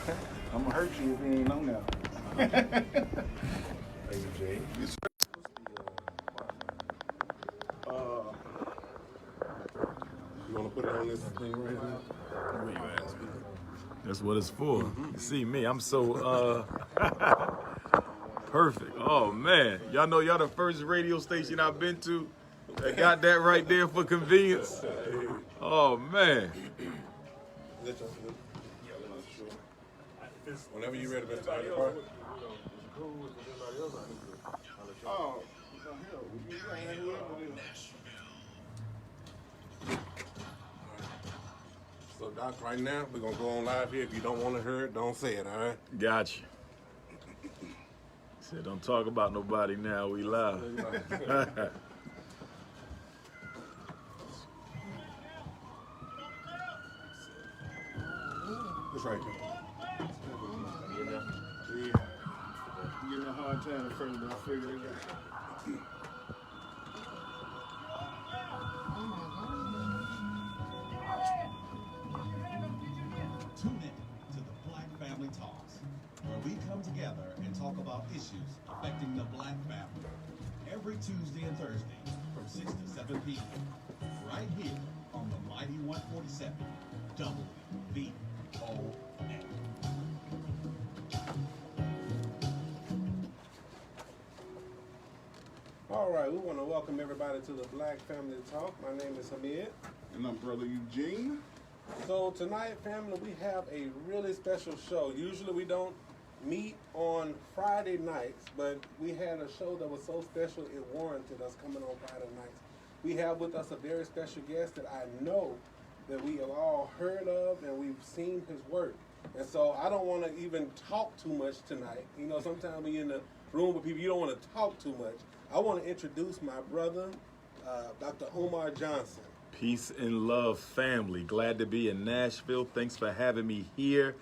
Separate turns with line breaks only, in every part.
I'm gonna hurt you if you ain't on now.
Hey, Jay. You want to put it on this thing right here?
What you ask me? That's what it's for. You see me, I'm so perfect. Oh man, y'all know y'all the first radio station I've been to that got that right there for convenience. Oh man.
Whenever you're ready, Mr. Ifatunde.
Oh,
So, Doc, right now, we're going to go on live here. If you don't want to hear it, don't say it, all right?
Gotcha. Said don't talk about nobody now, we live.
It's right there.
yeah. I'm getting a hard time at first, but I figured it out.
Tune in to the Black Family Talks, where we come together and talk about issues affecting the Black family every Tuesday and Thursday from 6 to 7 p.m. right here on the Mighty 147 WVOL.
All right, we want to welcome everybody to the Black Family Talk. My name is M.Ed.
And I'm Brother Eugene.
So tonight, family, we have a really special show. Usually we don't meet on Friday nights, but we had a show that was so special it warranted us coming on Friday nights. We have with us a very special guest that I know that we have all heard of and we've seen his work. And so I don't want to even talk too much tonight. You know, sometimes when you're in the room with people, you don't want to talk too much. I want to introduce my brother, Dr. Umar Johnson.
Peace and love, family. Glad to be in Nashville. Thanks for having me here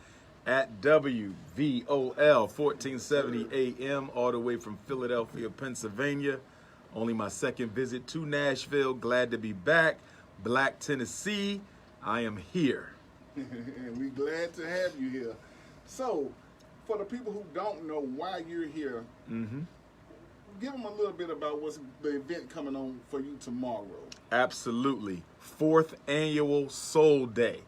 at WVOL-1470 AM, all the way from Philadelphia, Pennsylvania. Only my second visit to Nashville. Glad to be back. Black Tennessee, I am here.
And we're glad to have you here. So, for the people who don't know why you're here, give them a little bit about what's the event coming on for you tomorrow.
Absolutely. 4th annual Soul Day.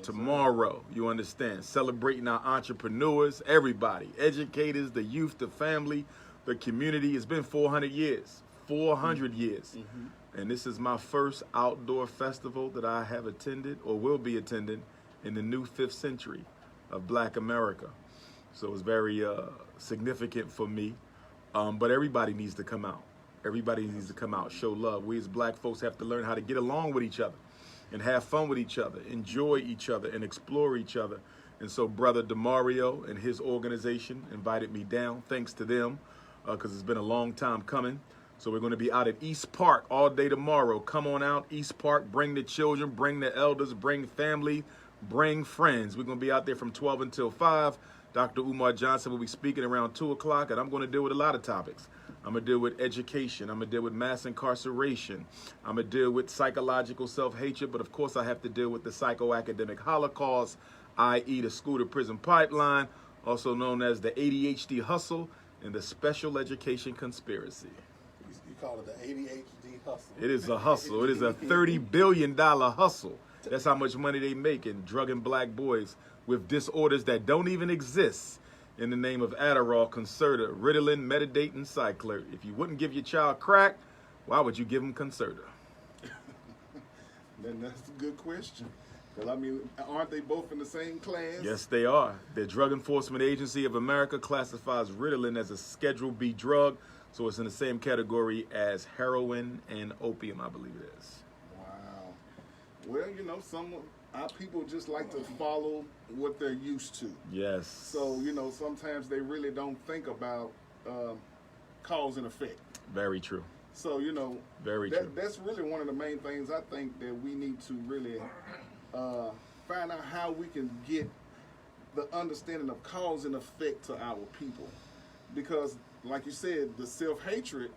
Tomorrow, you understand, celebrating our entrepreneurs, everybody, educators, the youth, the family, the community. It's been 400 years, 400 years. And this is my first outdoor festival that I have attended or will be attending in the new 5th century of Black America. So it's very significant for me. But everybody needs to come out. Everybody needs to come out, show love. We as Black folks have to learn how to get along with each other and have fun with each other, enjoy each other, and explore each other. And so Brother DeMario and his organization invited me down, thanks to them, because it's been a long time coming. So we're going to be out at East Park all day tomorrow. Come on out, East Park, bring the children, bring the elders, bring family, bring friends. We're going to be out there from 12 until 5. Dr. Umar Johnson will be speaking around 2 o'clock, and I'm going to deal with a lot of topics. I'm going to deal with education. I'm going to deal with mass incarceration. I'm going to deal with psychological self-hatred, but of course I have to deal with the psychoacademicholocaust, i.e. the school-to-prison pipeline, also known as the ADHD hustle and the special education conspiracy.
You call it the ADHD hustle.
It is a hustle. It is a $30 billion hustle. That's how much money they make in drugging Black boys with disorders that don't even exist in the name of Adderall, Concerta, Ritalin, Metadate, and Cycler. If you wouldn't give your child crack, why would you give him Concerta?
Then that's a good question. Because, I mean, aren't they both in the same class?
Yes, they are. The Drug Enforcement Agency of America classifies Ritalin as a Schedule B drug, so it's in the same category as heroin and opium, I believe it is.
Wow. Well, you know, our people just like to follow what they're used to.
Yes.
So, you know, sometimes they really don't think about cause and effect.
Very true.
So, you know,
Very true.
That's really one of the main things I think that we need to really find out how we can get the understanding of cause and effect to our people. Because, like you said, the self-hatred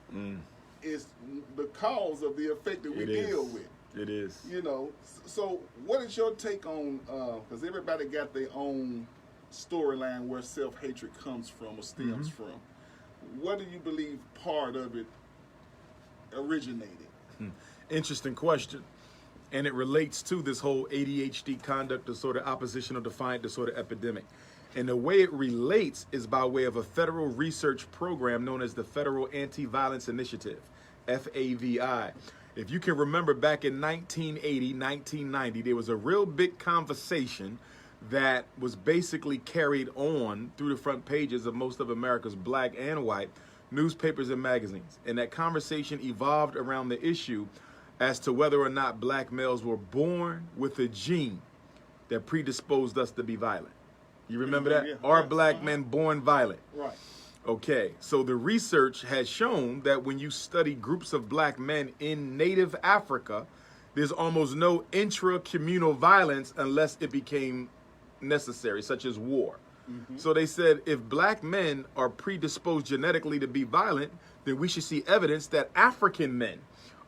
is the cause of the effect that we deal with.
It is.
You know, so what is your take on, because everybody got their own storyline where self-hatred comes from or stems from. What do you believe part of it originated?
Interesting question. And it relates to this whole ADHD conduct disorder, oppositional defiant disorder epidemic. And the way it relates is by way of a federal research program known as the Federal Anti-Violence Initiative, FAVI. If you can remember back in 1980, 1990, there was a real big conversation that was basically carried on through the front pages of most of America's black and white newspapers and magazines. And that conversation evolved around the issue as to whether or not black males were born with a gene that predisposed us to be violent. You remember that?
Yeah.
Are black men born violent?
Right.
Okay, so the research has shown that when you study groups of black men in native Africa, there's almost no intra-communal violence unless it became necessary, such as war. So they said if black men are predisposed genetically to be violent, then we should see evidence that African men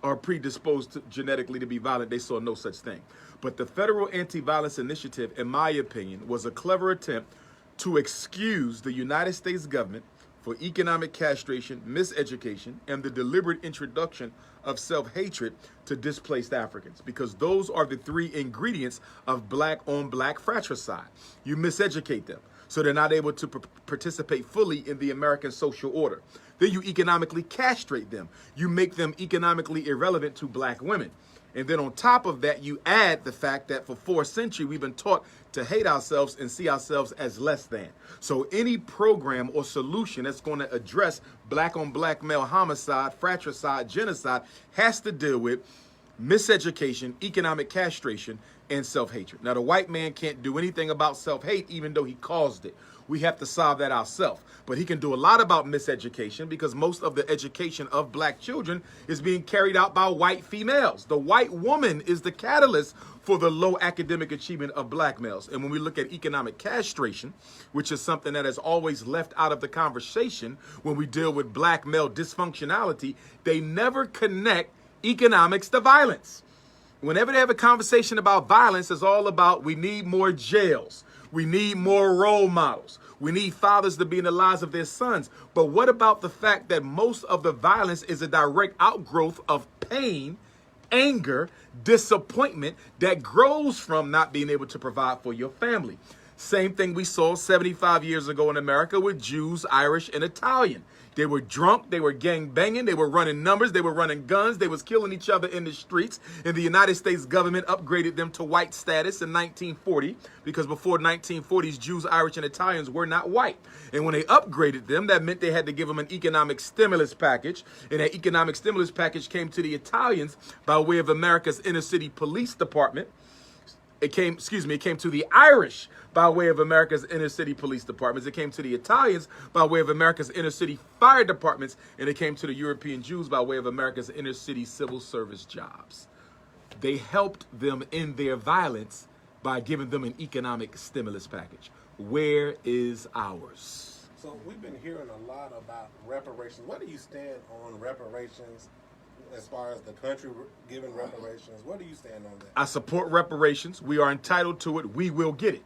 are predisposed genetically to be violent. They saw no such thing. But the Federal Anti-Violence Initiative, in my opinion, was a clever attempt to excuse the United States government for economic castration, miseducation, and the deliberate introduction of self-hatred to displaced Africans, because those are the three ingredients of black-on-black fratricide. You miseducate them, so they're not able to participate fully in the American social order. Then you economically castrate them. You make them economically irrelevant to black women. And then on top of that, you add the fact that for 4 centuries, we've been taught to hate ourselves and see ourselves as less than. So any program or solution that's going to address black-on-black male homicide, fratricide, genocide has to deal with miseducation, economic castration, and self-hatred. Now, the white man can't do anything about self-hate, even though he caused it. We have to solve that ourselves. But he can do a lot about miseducation, because most of the education of black children is being carried out by white females. The white woman is the catalyst for the low academic achievement of black males. And when we look at economic castration, which is something that is always left out of the conversation when we deal with black male dysfunctionality, they never connect economics to violence. Whenever they have a conversation about violence, it's all about we need more jails. We need more role models. We need fathers to be in the lives of their sons. But what about the fact that most of the violence is a direct outgrowth of pain, anger, disappointment that grows from not being able to provide for your family? Same thing we saw 75 years ago in America with Jews, Irish, and Italian. They were drunk, they were gang banging, they were running numbers, they were running guns, they was killing each other in the streets. And the United States government upgraded them to white status in 1940, because before 1940s, Jews, Irish, and Italians were not white. And when they upgraded them, that meant they had to give them an economic stimulus package. And that economic stimulus package came to the Italians by way of America's inner city police department. It came to the Irish by way of America's inner city police departments. It came to the Italians by way of America's inner city fire departments. And it came to the European Jews by way of America's inner city civil service jobs. They helped them in their violence by giving them an economic stimulus package. Where is ours?
So we've been hearing a lot about reparations. Where do you stand on reparations? As far as the country giving reparations, where do you stand on that?
I support reparations. We are entitled to it. We will get it.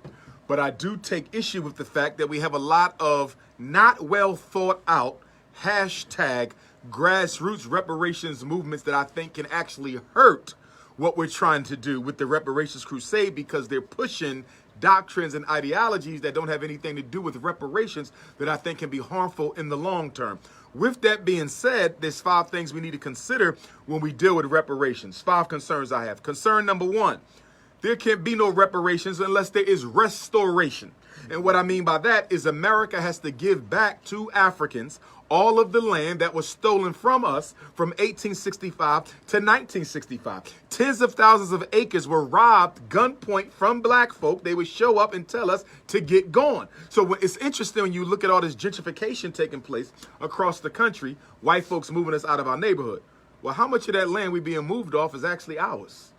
But I do take issue with the fact that we have a lot of not well thought out hashtag grassroots reparations movements that I think can actually hurt what we're trying to do with the reparations crusade, because they're pushing doctrines and ideologies that don't have anything to do with reparations that I think can be harmful in the long term. With that being said, there's 5 things we need to consider when we deal with reparations. 5 concerns I have. Concern number 1, there can be no reparations unless there is restoration. And what I mean by that is America has to give back to Africans all of the land that was stolen from us from 1865 to 1965. Tens of thousands of acres were robbed gunpoint from black folk. They would show up and tell us to get going. So it's interesting when you look at all this gentrification taking place across the country, white folks moving us out of our neighborhood. Well, how much of that land we being moved off is actually ours?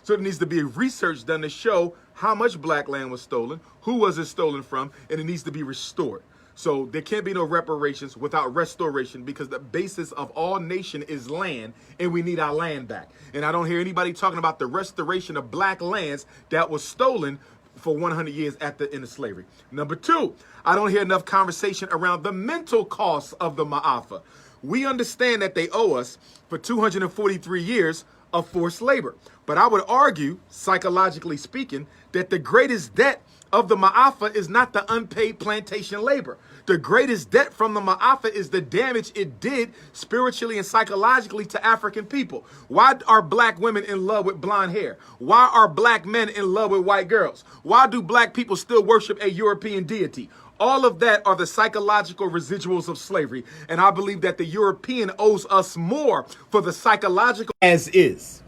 So there needs to be research done to show how much black land was stolen, who was it stolen from, and it needs to be restored. So there can't be no reparations without restoration, because the basis of all nation is land, and we need our land back. And I don't hear anybody talking about the restoration of black lands that was stolen for 100 years at the end of slavery. Number two, I don't hear enough conversation around the mental costs of the Ma'afa. We understand that they owe us for 243 years of forced labor. But I would argue, psychologically speaking, that the greatest debt of the Ma'afa is not the unpaid plantation labor. The greatest debt from the Ma'afa is the damage it did spiritually and psychologically to African people. Why are black women in love with blonde hair? Why are black men in love with white girls? Why do black people still worship a European deity? All of that are the psychological residuals of slavery. And I believe that the European owes us more for the psychological as is.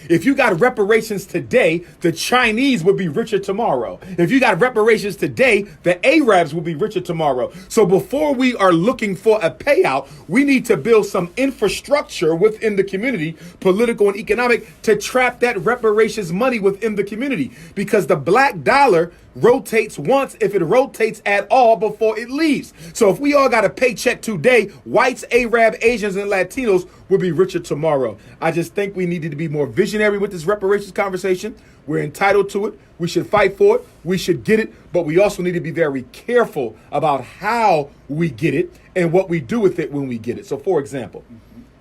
If you got reparations today, the Chinese would be richer tomorrow. If you got reparations today, the Arabs will be richer tomorrow. So before we are looking for a payout, we need to build some infrastructure within the community, political and economic, to trap that reparations money within the community. Because the black dollar rotates once, if it rotates at all, before it leaves. So if we all got a paycheck today, whites, Arab, Asians, and Latinos will be richer tomorrow. I just think we needed to be more visionary with this reparations conversation. We're entitled to it. We should fight for it. We should get it. But we also need to be very careful about how we get it and what we do with it when we get it. So, for example,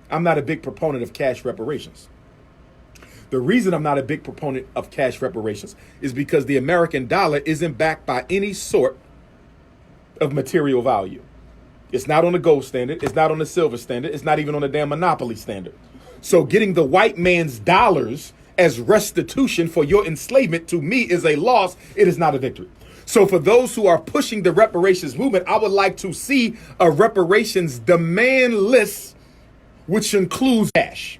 I'm not a big proponent of cash reparations. The reason I'm not a big proponent of cash reparations is because the American dollar isn't backed by any sort of material value. It's not on the gold standard. It's not on the silver standard. It's not even on the damn monopoly standard. So getting the white man's dollars as restitution for your enslavement, to me, is a loss. It is not a victory. So for those who are pushing the reparations movement, I would like to see a reparations demand list, which includes cash.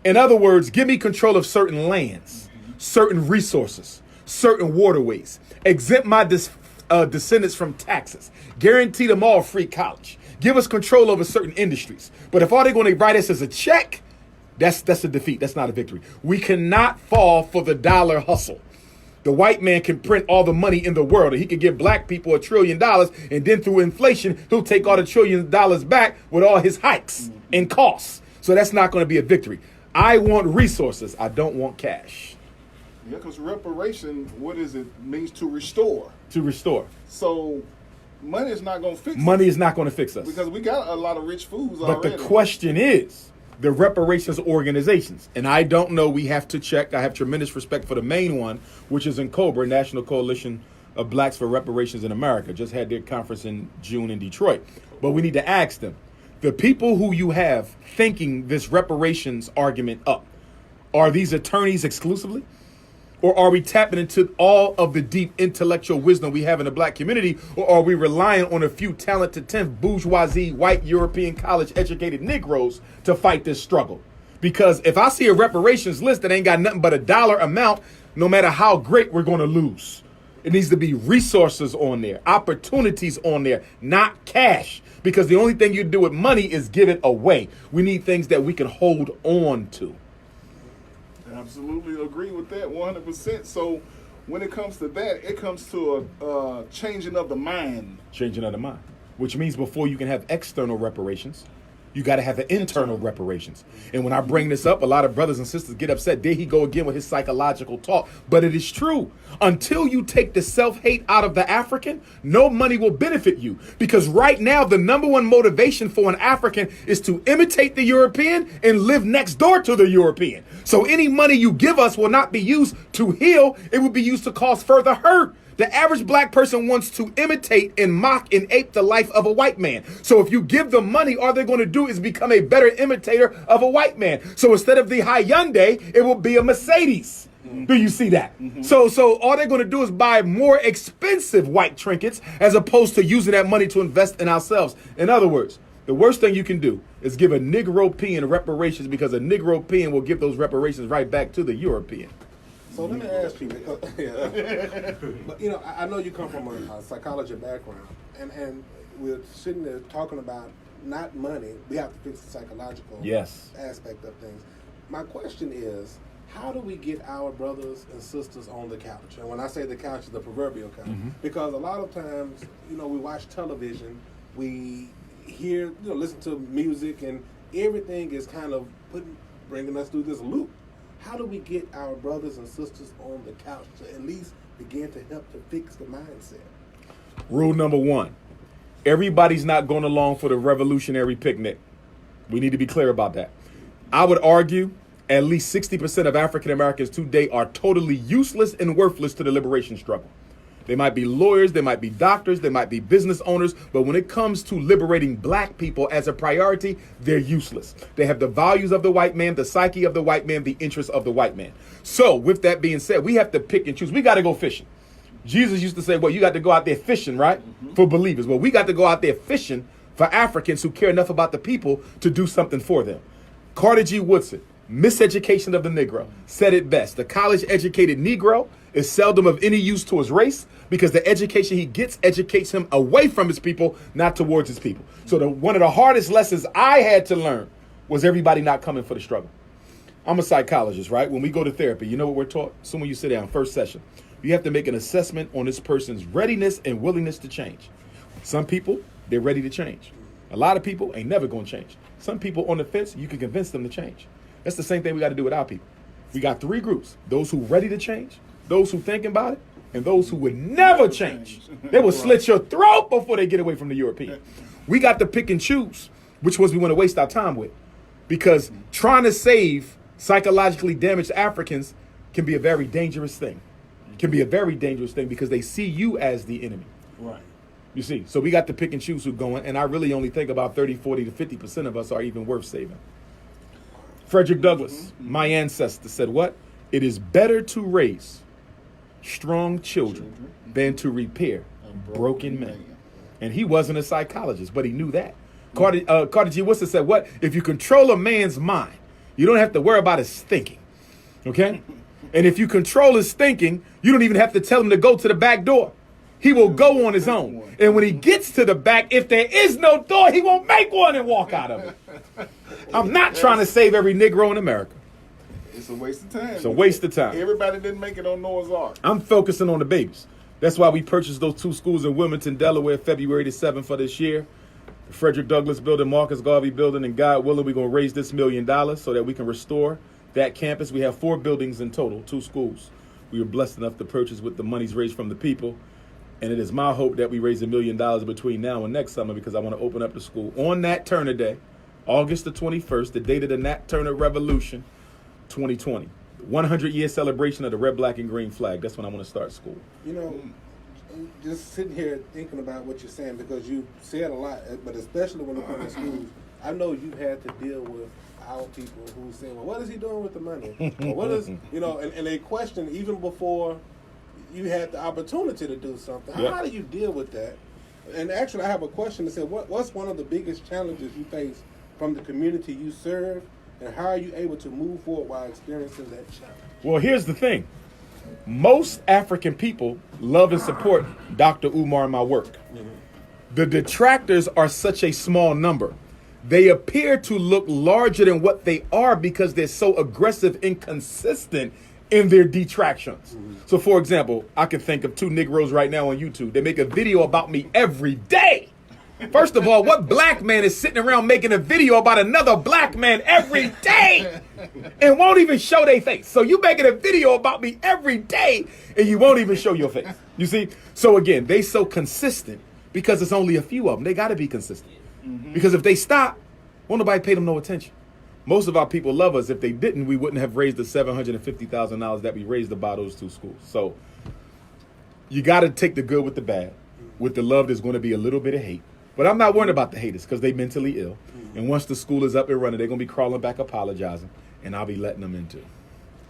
In other words, give me control of certain lands, certain resources, certain waterways, exempt my descendants from taxes, guarantee them all free college, give us control over certain industries. But if all they're going to write us as a check, that's a defeat. That's not a victory. We cannot fall for the dollar hustle. The white man can print all the money in the world, and he can give black people $1 trillion, and then through inflation, he'll take all the $1 trillion back with all his hikes and costs. So that's not going to be a victory. I want resources. I don't want cash.
Yeah, because reparation, what is it? Means to restore.
To restore.
So money is not going to fix us.
Money is not going to fix us.
Because we got a lot of rich fools
already.
already.
But the question is, the reparations organizations, and I don't know, we have to check. I have tremendous respect for the main one, which is in COBRA, National Coalition of Blacks for Reparations in America. Just had their conference in June in Detroit. But we need to ask them, the people who you have thinking this reparations argument up, are these attorneys exclusively? Or are we tapping into all of the deep intellectual wisdom we have in the black community? Or are we relying on a few talented 10th bourgeoisie, white, European, college-educated Negroes to fight this struggle? Because if I see a reparations list that ain't got nothing but a dollar amount, no matter how great, we're going to lose. It needs to be resources on there, opportunities on there, not cash. Because the only thing you do with money is give it away. We need things that we can hold on to.
Absolutely agree with that 100%. So when it comes to that, it comes to a changing of the mind.
Changing of the mind, which means before you can have external reparations, you got to have the internal reparations. And when I bring this up, a lot of brothers and sisters get upset. There he go again with his psychological talk. But it is true. Until you take the self-hate out of the African, no money will benefit you. Because right now, the number one motivation for an African is to imitate the European and live next door to the European. So any money you give us will not be used to heal. It will be used to cause further hurt. The average black person wants to imitate and mock and ape the life of a white man. So if you give them money, all they're going to do is become a better imitator of a white man. So instead of the Hyundai, it will be a Mercedes. Mm-hmm. Do you see that? Mm-hmm. So all they're going to do is buy more expensive white trinkets as opposed to using that money to invest in ourselves. In other words, the worst thing you can do is give a Negropean reparations, because a Negropean will give those reparations right back to the European.
So let me ask you, because, but I know you come from a psychology background, and we're sitting there talking about not money. We have to fix the psychological aspect of things. My question is, how do we get our brothers and sisters on the couch? And when I say the couch, the proverbial couch, because a lot of times, we watch television, we hear, listen to music, and everything is kind of bringing us through this loop. How do we get our brothers and sisters on the couch to at least begin to help to fix the mindset?
Rule number 1, everybody's not going along for the revolutionary picnic. We need to be clear about that. I would argue at least 60% of African Americans today are totally useless and worthless to the liberation struggle. They might be lawyers, they might be doctors, they might be business owners, but when it comes to liberating black people as a priority, they're useless. They have the values of the white man, the psyche of the white man, the interests of the white man. So with that being said, we have to pick and choose. We got to go fishing. Jesus used to say, well, you got to go out there fishing, right? For believers. Well, we got to go out there fishing for Africans who care enough about the people to do something for them. Carter G. Woodson, Miseducation of the Negro, said it best. The college-educated Negro is seldom of any use to his race because the education he gets educates him away from his people, not towards his people. So one of the hardest lessons I had to learn was everybody not coming for the struggle. I'm a psychologist, right? When we go to therapy, you know what we're taught? So when you sit down, first session, you have to make an assessment on this person's readiness and willingness to change. Some people, they're ready to change. A lot of people ain't never going to change. Some people on the fence, you can convince them to change. That's the same thing we got to do with our people. We got 3 groups: those who ready to change, those who thinking about it, and those who would never change. They will slit your throat before they get away from the European. We got to pick and choose which ones we want to waste our time with, because trying to save psychologically damaged Africans can be a very dangerous thing. Can be a very dangerous thing because they see you as the enemy.
Right.
You see, so we got to pick and choose who's going, and I really only think about 30, 40 to 50% of us are even worth saving. Frederick Douglass, my ancestor, said what? It is better to raise strong children than to repair broken men. And he wasn't a psychologist, but he knew that. Carter G. Woodson said what? If you control a man's mind, you don't have to worry about his thinking. Okay? And if you control his thinking, you don't even have to tell him to go to the back door. He will go on his own. And when he gets to the back, if there is no door, he won't make one and walk out of it. I'm not trying to save every Negro in America.
It's a waste of time.
It's a waste of time.
Everybody didn't make it on Noah's Ark.
I'm focusing on the babies. That's why we purchased those 2 schools in Wilmington, Delaware, February the 7th of this year. The Frederick Douglass building, Marcus Garvey building, and God willing, we're going to raise this $1 million so that we can restore that campus. We have 4 buildings in total, 2 schools. We were blessed enough to purchase with the monies raised from the people. And it is my hope that we raise $1 million between now and next summer, because I want to open up the school on Nat Turner Day, August the 21st, the date of the Nat Turner Revolution, 2020. 100-year celebration of the red, black, and green flag. That's when I want to start school.
You know, just sitting here thinking about what you're saying, because you said a lot, but especially when it comes to schools, I know you had to deal with our people who say, well, what is he doing with the money? Or what is, and they question even before you had the opportunity to do something.
Yep.
How do you deal with that? And actually, I have a question to say, what's one of the biggest challenges you face from the community you serve, and how are you able to move forward while experiencing that challenge?
Well, here's the thing. Most African people love and support Dr. Umar and my work. Mm-hmm. The detractors are such a small number. They appear to look larger than what they are because they're so aggressive and consistent in their detractions. Mm-hmm. So, for example, I can think of 2 Negroes right now on YouTube. They make a video about me every day. First of all, what black man is sitting around making a video about another black man every day and won't even show their face? So you making a video about me every day and you won't even show your face. You see? So again, they so consistent because it's only a few of them. They got to be consistent. Mm-hmm. Because if they stop, won't nobody pay them no attention. Most of our people love us. If they didn't, we wouldn't have raised the $750,000 that we raised about those 2 schools. So you got to take the good with the bad. With the love, there's going to be a little bit of hate. But I'm not worried about the haters because they're mentally ill. Mm-hmm. And once the school is up and running, they're going to be crawling back apologizing, and I'll be letting them in too.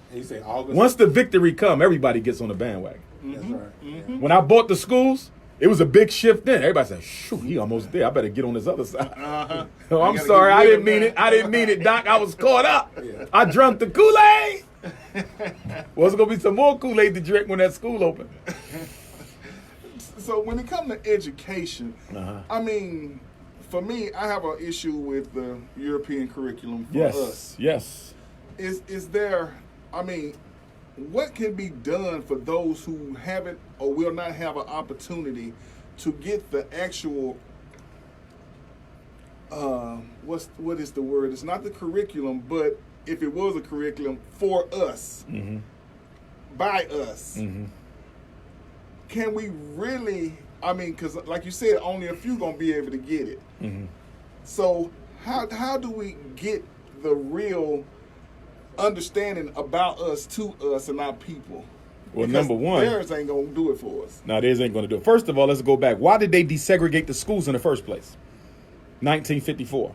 And you say August?
Once the victory come, everybody gets on the bandwagon.
Mm-hmm. That's right. Mm-hmm.
When I bought the schools, it was a big shift then. Everybody said, shoot, he almost there. I better get on this other side. Uh-huh. Oh, I'm sorry. I didn't mean it. I didn't mean it, Doc. I was caught up. Yeah. I drunk the Kool-Aid. Well, there's going to be some more Kool-Aid to drink when that school open.
So when it comes to education, I mean, for me, I have an issue with the European curriculum for us.
Yes.
Is there, I mean, what can be done for those who haven't or will not have an opportunity to get the actual, what is the word? It's not the curriculum, but if it was a curriculum for us, by us, can we really, I mean, because like you said, only a few going to be able to get it.
Mm-hmm.
So how do we get the real understanding about us to us and our people?
Well,
Because
number one,
theirs ain't going to do it for us.
no, theirs ain't going to do it. First of all, let's go back. Why did they desegregate the schools in the first place? 1954,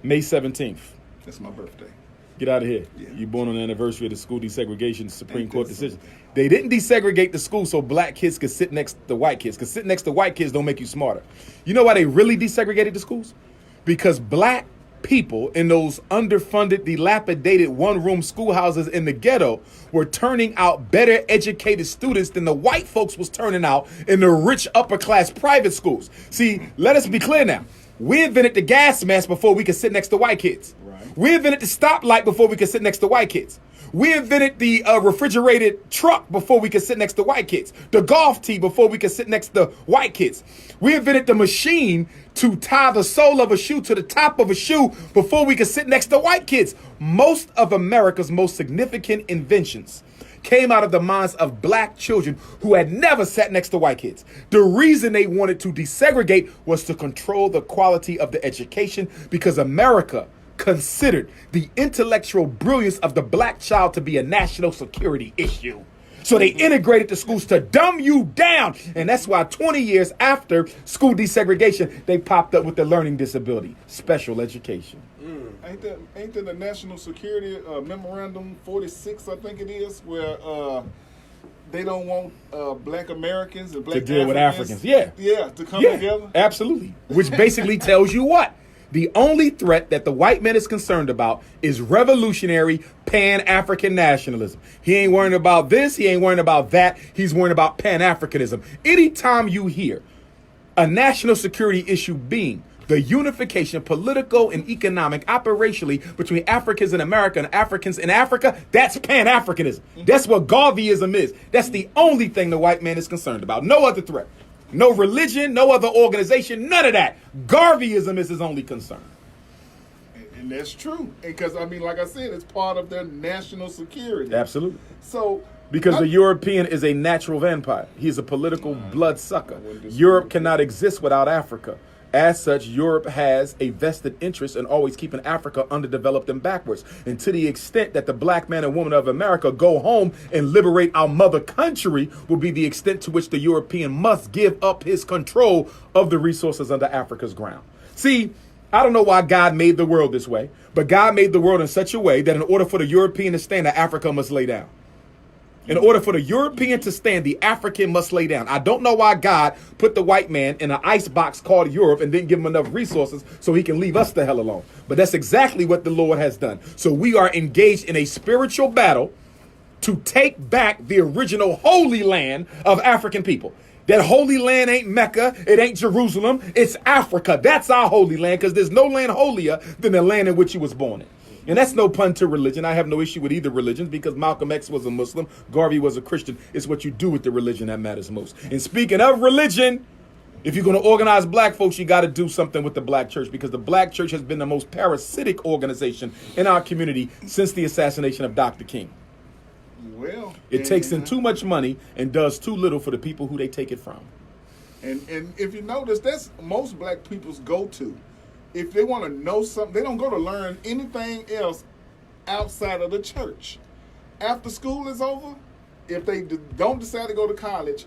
May 17th.
That's my birthday.
Get out of here.
Yeah.
You're born on the anniversary of the school desegregation Supreme
Ain't
Court
that
decision.
something?
They didn't desegregate the school so black kids could sit next to white kids. Because sitting next to white kids don't make you smarter. You know why they really desegregated the schools? Because black people in those underfunded, dilapidated one-room schoolhouses in the ghetto were turning out better educated students than the white folks was turning out in the rich upper-class private schools. See, let us be clear now. We invented the gas mask before we could sit next to white kids.
Right.
We invented the stoplight before we could sit next to white kids. We invented the refrigerated truck before we could sit next to white kids. The golf tee before we could sit next to white kids. We invented the machine to tie the sole of a shoe to the top of a shoe before we could sit next to white kids. Most of America's most significant inventions came out of the minds of black children who had never sat next to white kids. The reason they wanted to desegregate was to control the quality of the education, because America considered the intellectual brilliance of the black child to be a national security issue. So they integrated the schools to dumb you down. And that's why 20 years after school desegregation, they popped up with the learning disability, special education.
Ain't that the National Security Memorandum 46, I think it is, where they don't want black Americans and black
To deal with
Africans,
Africans,
yeah, to come
Yeah,
together.
absolutely. Which basically tells you what? The only threat that the white man is concerned about is revolutionary Pan-African nationalism. He ain't worrying about this, he ain't worrying about that, he's worrying about Pan-Africanism. Anytime you hear a national security issue being the unification, political and economic, operationally, between Africans in America and Africans in Africa, that's Pan-Africanism. That's what garveyism is. That's the only thing the white man is concerned about. No other threat. No religion, no other organization, none of that. Garveyism is his only concern.
And that's true. Because, I mean, like I said, it's part of their national security.
Absolutely.
So,
Because the European is a natural vampire. He is a political bloodsucker. Europe cannot exist without Africa. As such, Europe has a vested interest in always keeping Africa underdeveloped and backwards. And to the extent that the black man and woman of America go home and liberate our mother country will be the extent to which the European must give up his control of the resources under Africa's ground. See, I don't know why God made the world this way, but God made the world in such a way that in order for the European to stand, the Africa must lay down. In order for the European to stand, the African must lay down. I don't know why God put the white man in an ice box called Europe and didn't give him enough resources so he can leave us the hell alone. But that's exactly what the Lord has done. So we are engaged in a spiritual battle to take back the original holy land of African people. That holy land ain't Mecca, it ain't Jerusalem, it's Africa. That's our holy land, because there's no land holier than the land in which he was born in. And that's no pun to religion. I have no issue with either religion, because Malcolm X was a Muslim, Garvey was a Christian. It's what you do with the religion that matters most. And speaking of religion, if you're going to organize black folks, you got to do something with the black church, because the black church has been the most parasitic organization in our community since the assassination of Dr. King.
well,
It takes in too much money and does too little for the people who they take it from.
And if you notice, that's most black people's go-to. If they want to know something, they don't go to learn anything else outside of the church. After school is over, if they don't decide to go to college,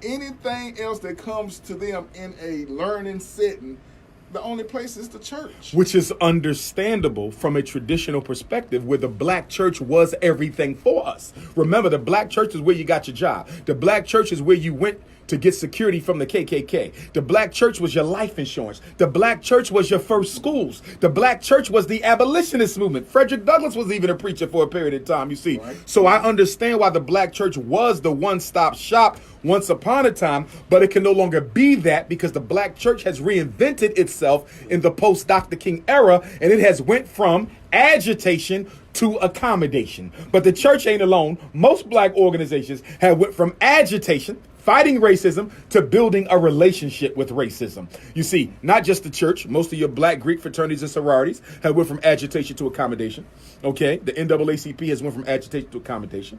anything else that comes to them in a learning setting, the only place is the church.
Which is understandable from a traditional perspective, where the black church was everything for us. Remember, the black church is where you got your job. The black church is where you went to get security from the KKK. The black church was your life insurance. The black church was your first schools. The black church was the abolitionist movement. Frederick Douglass was even a preacher for a period of time, you see.
Right.
So I understand why the black church was the one-stop shop once upon a time, but it can no longer be that, because the black church has reinvented itself in the post-Dr. King era, and it has went from agitation to accommodation. But the church ain't alone. Most black organizations have went from agitation, fighting racism to building a relationship with racism. You see, not just the church. Most of your black Greek fraternities and sororities have went from agitation to accommodation. Okay, the NAACP has went from agitation to accommodation.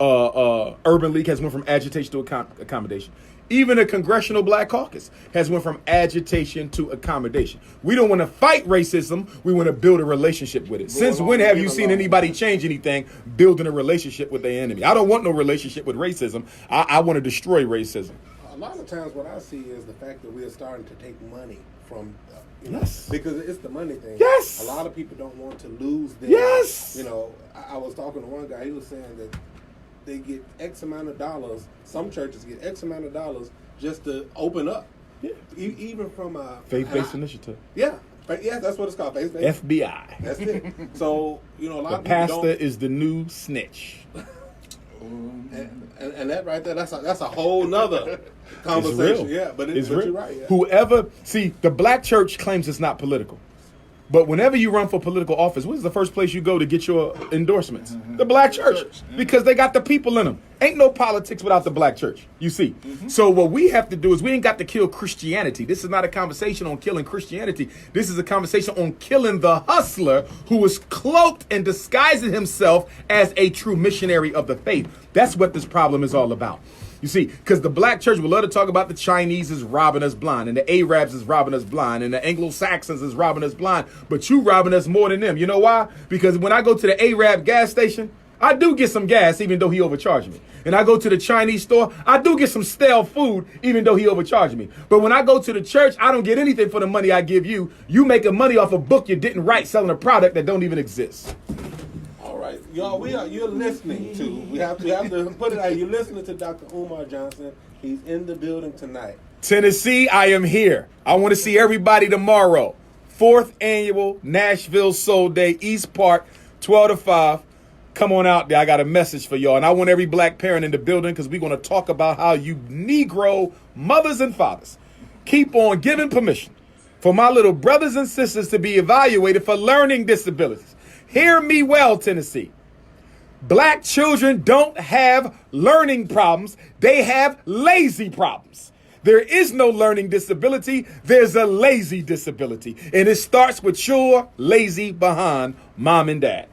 Urban League has went from agitation to accommodation. Even the Congressional Black Caucus has went from agitation to accommodation. We don't want to fight racism. We want to build a relationship with it. Since when have you seen anybody change anything building a relationship with their enemy? I don't want no relationship with racism. I want to destroy racism.
A lot of times what I see is the fact that we are starting to take money from,
Yes.
because it's the money thing.
Yes.
A lot of people don't want to lose their,
Yes.
I was talking to one guy, he was saying that they get X amount of dollars, some churches get X amount of dollars just to open up.
Yeah.
Even from a
Faith-based initiative.
Yeah. Yeah, that's what it's called. Faith-based.
FBI.
That's it. So, a lot
The
of people
pastor is the new snitch.
and that right there, that's a whole nother conversation.
It's real.
Yeah, but
it's
but
real.
You're right. Yeah.
Whoever, see, the black church claims it's not political. But whenever you run for political office, what's the first place you go to get your endorsements?
Mm-hmm.
The black church. Because they got the people in them. Ain't no politics without the black church, you see.
Mm-hmm.
So what we have to do is we ain't got to kill Christianity. This is not a conversation on killing Christianity. This is a conversation on killing the hustler who is cloaked and disguising himself as a true missionary of the faith. That's what this problem is all about. You see, because the black church will love to talk about the Chinese is robbing us blind, and the Arabs is robbing us blind, and the Anglo-Saxons is robbing us blind, but you robbing us more than them. You know why? Because when I go to the Arab gas station, I do get some gas, even though he overcharged me. And I go to the Chinese store, I do get some stale food, even though he overcharged me. But when I go to the church, I don't get anything for the money I give you. You making money off a book you didn't write, selling a product that don't even exist.
Right. Y'all, you're listening to, we have to put it out, you're listening to Dr. Umar Johnson. He's in the building tonight.
Tennessee, I am here. I want to see everybody tomorrow. 4th annual Nashville Soul Day, East Park, 12 to 5. Come on out there. I got a message for y'all. And I want every black parent in the building because we're going to talk about how you Negro mothers and fathers keep on giving permission for my little brothers and sisters to be evaluated for learning disabilities. Hear me well, Tennessee. Black children don't have learning problems. They have lazy problems. There is no learning disability. There's a lazy disability. And it starts with your lazy behind mom and dad.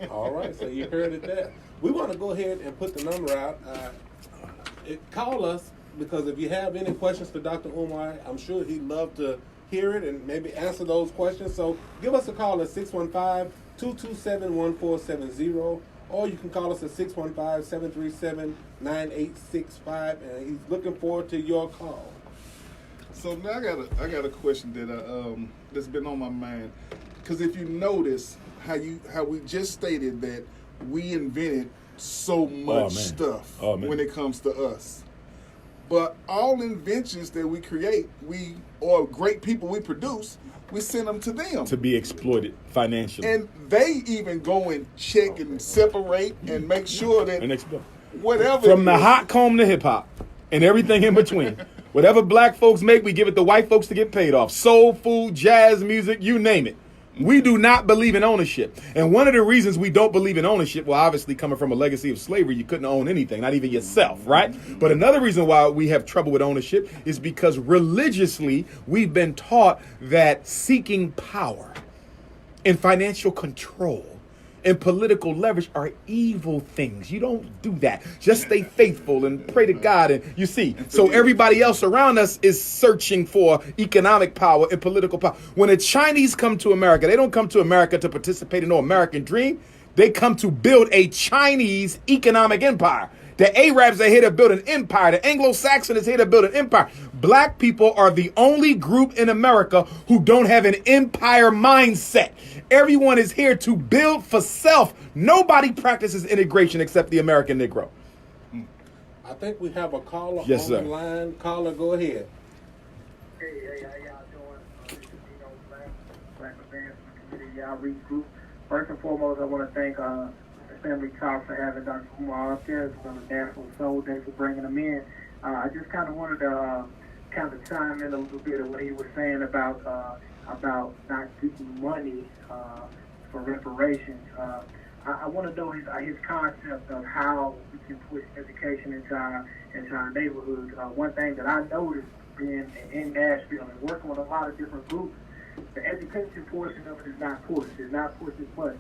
All right, so you heard it there. We want to go ahead and put the number out. Call us, because if you have any questions for Dr. Umar, I'm sure he'd love to hear it and maybe answer those questions. So give us a call at 615-227-1470, or you can call us at 615-737-9865, and he's looking forward to your call.
So now I got a question that that's been on my mind, because if you notice how we just stated that we invented so much stuff when it comes to us. But all inventions that we create, or great people we produce, we send them to them.
To be exploited financially.
And they even go and check and separate and make sure that whatever.
From the hot comb to hip hop and everything in between. Whatever black folks make, we give it to white folks to get paid off. Soul food, jazz music, you name it. We do not believe in ownership. And one of the reasons we don't believe in ownership, well, obviously coming from a legacy of slavery, you couldn't own anything, not even yourself, right? But another reason why we have trouble with ownership is because religiously we've been taught that seeking power and financial control and political leverage are evil things. You don't do that. Just stay faithful and pray to God. And you see, so everybody else around us is searching for economic power and political power. When the Chinese come to America, they don't come to America to participate in no American dream. They come to build a Chinese economic empire. The Arabs are here to build an empire. The Anglo-Saxon is here to build an empire. Black people are the only group in America who don't have an empire mindset. Everyone is here to build for self. Nobody practices integration except the American Negro.
I think we have a caller on
Yes, sir.
the line. Caller, go ahead.
Hey, how y'all doing? Black Advancement Community Outreach Group. First and foremost, I want to thank the Family Talk for having Dr. Umar up there, as well as National Soul Day for bringing them in. I just kind of wanted to kind of chime in a little bit of what he was saying about not getting money for reparations. I want to know his concept of how we can push education into our neighborhoods. One thing that I noticed being in Nashville and working with a lot of different groups, the education portion of it is not pushed. It's not pushed as much.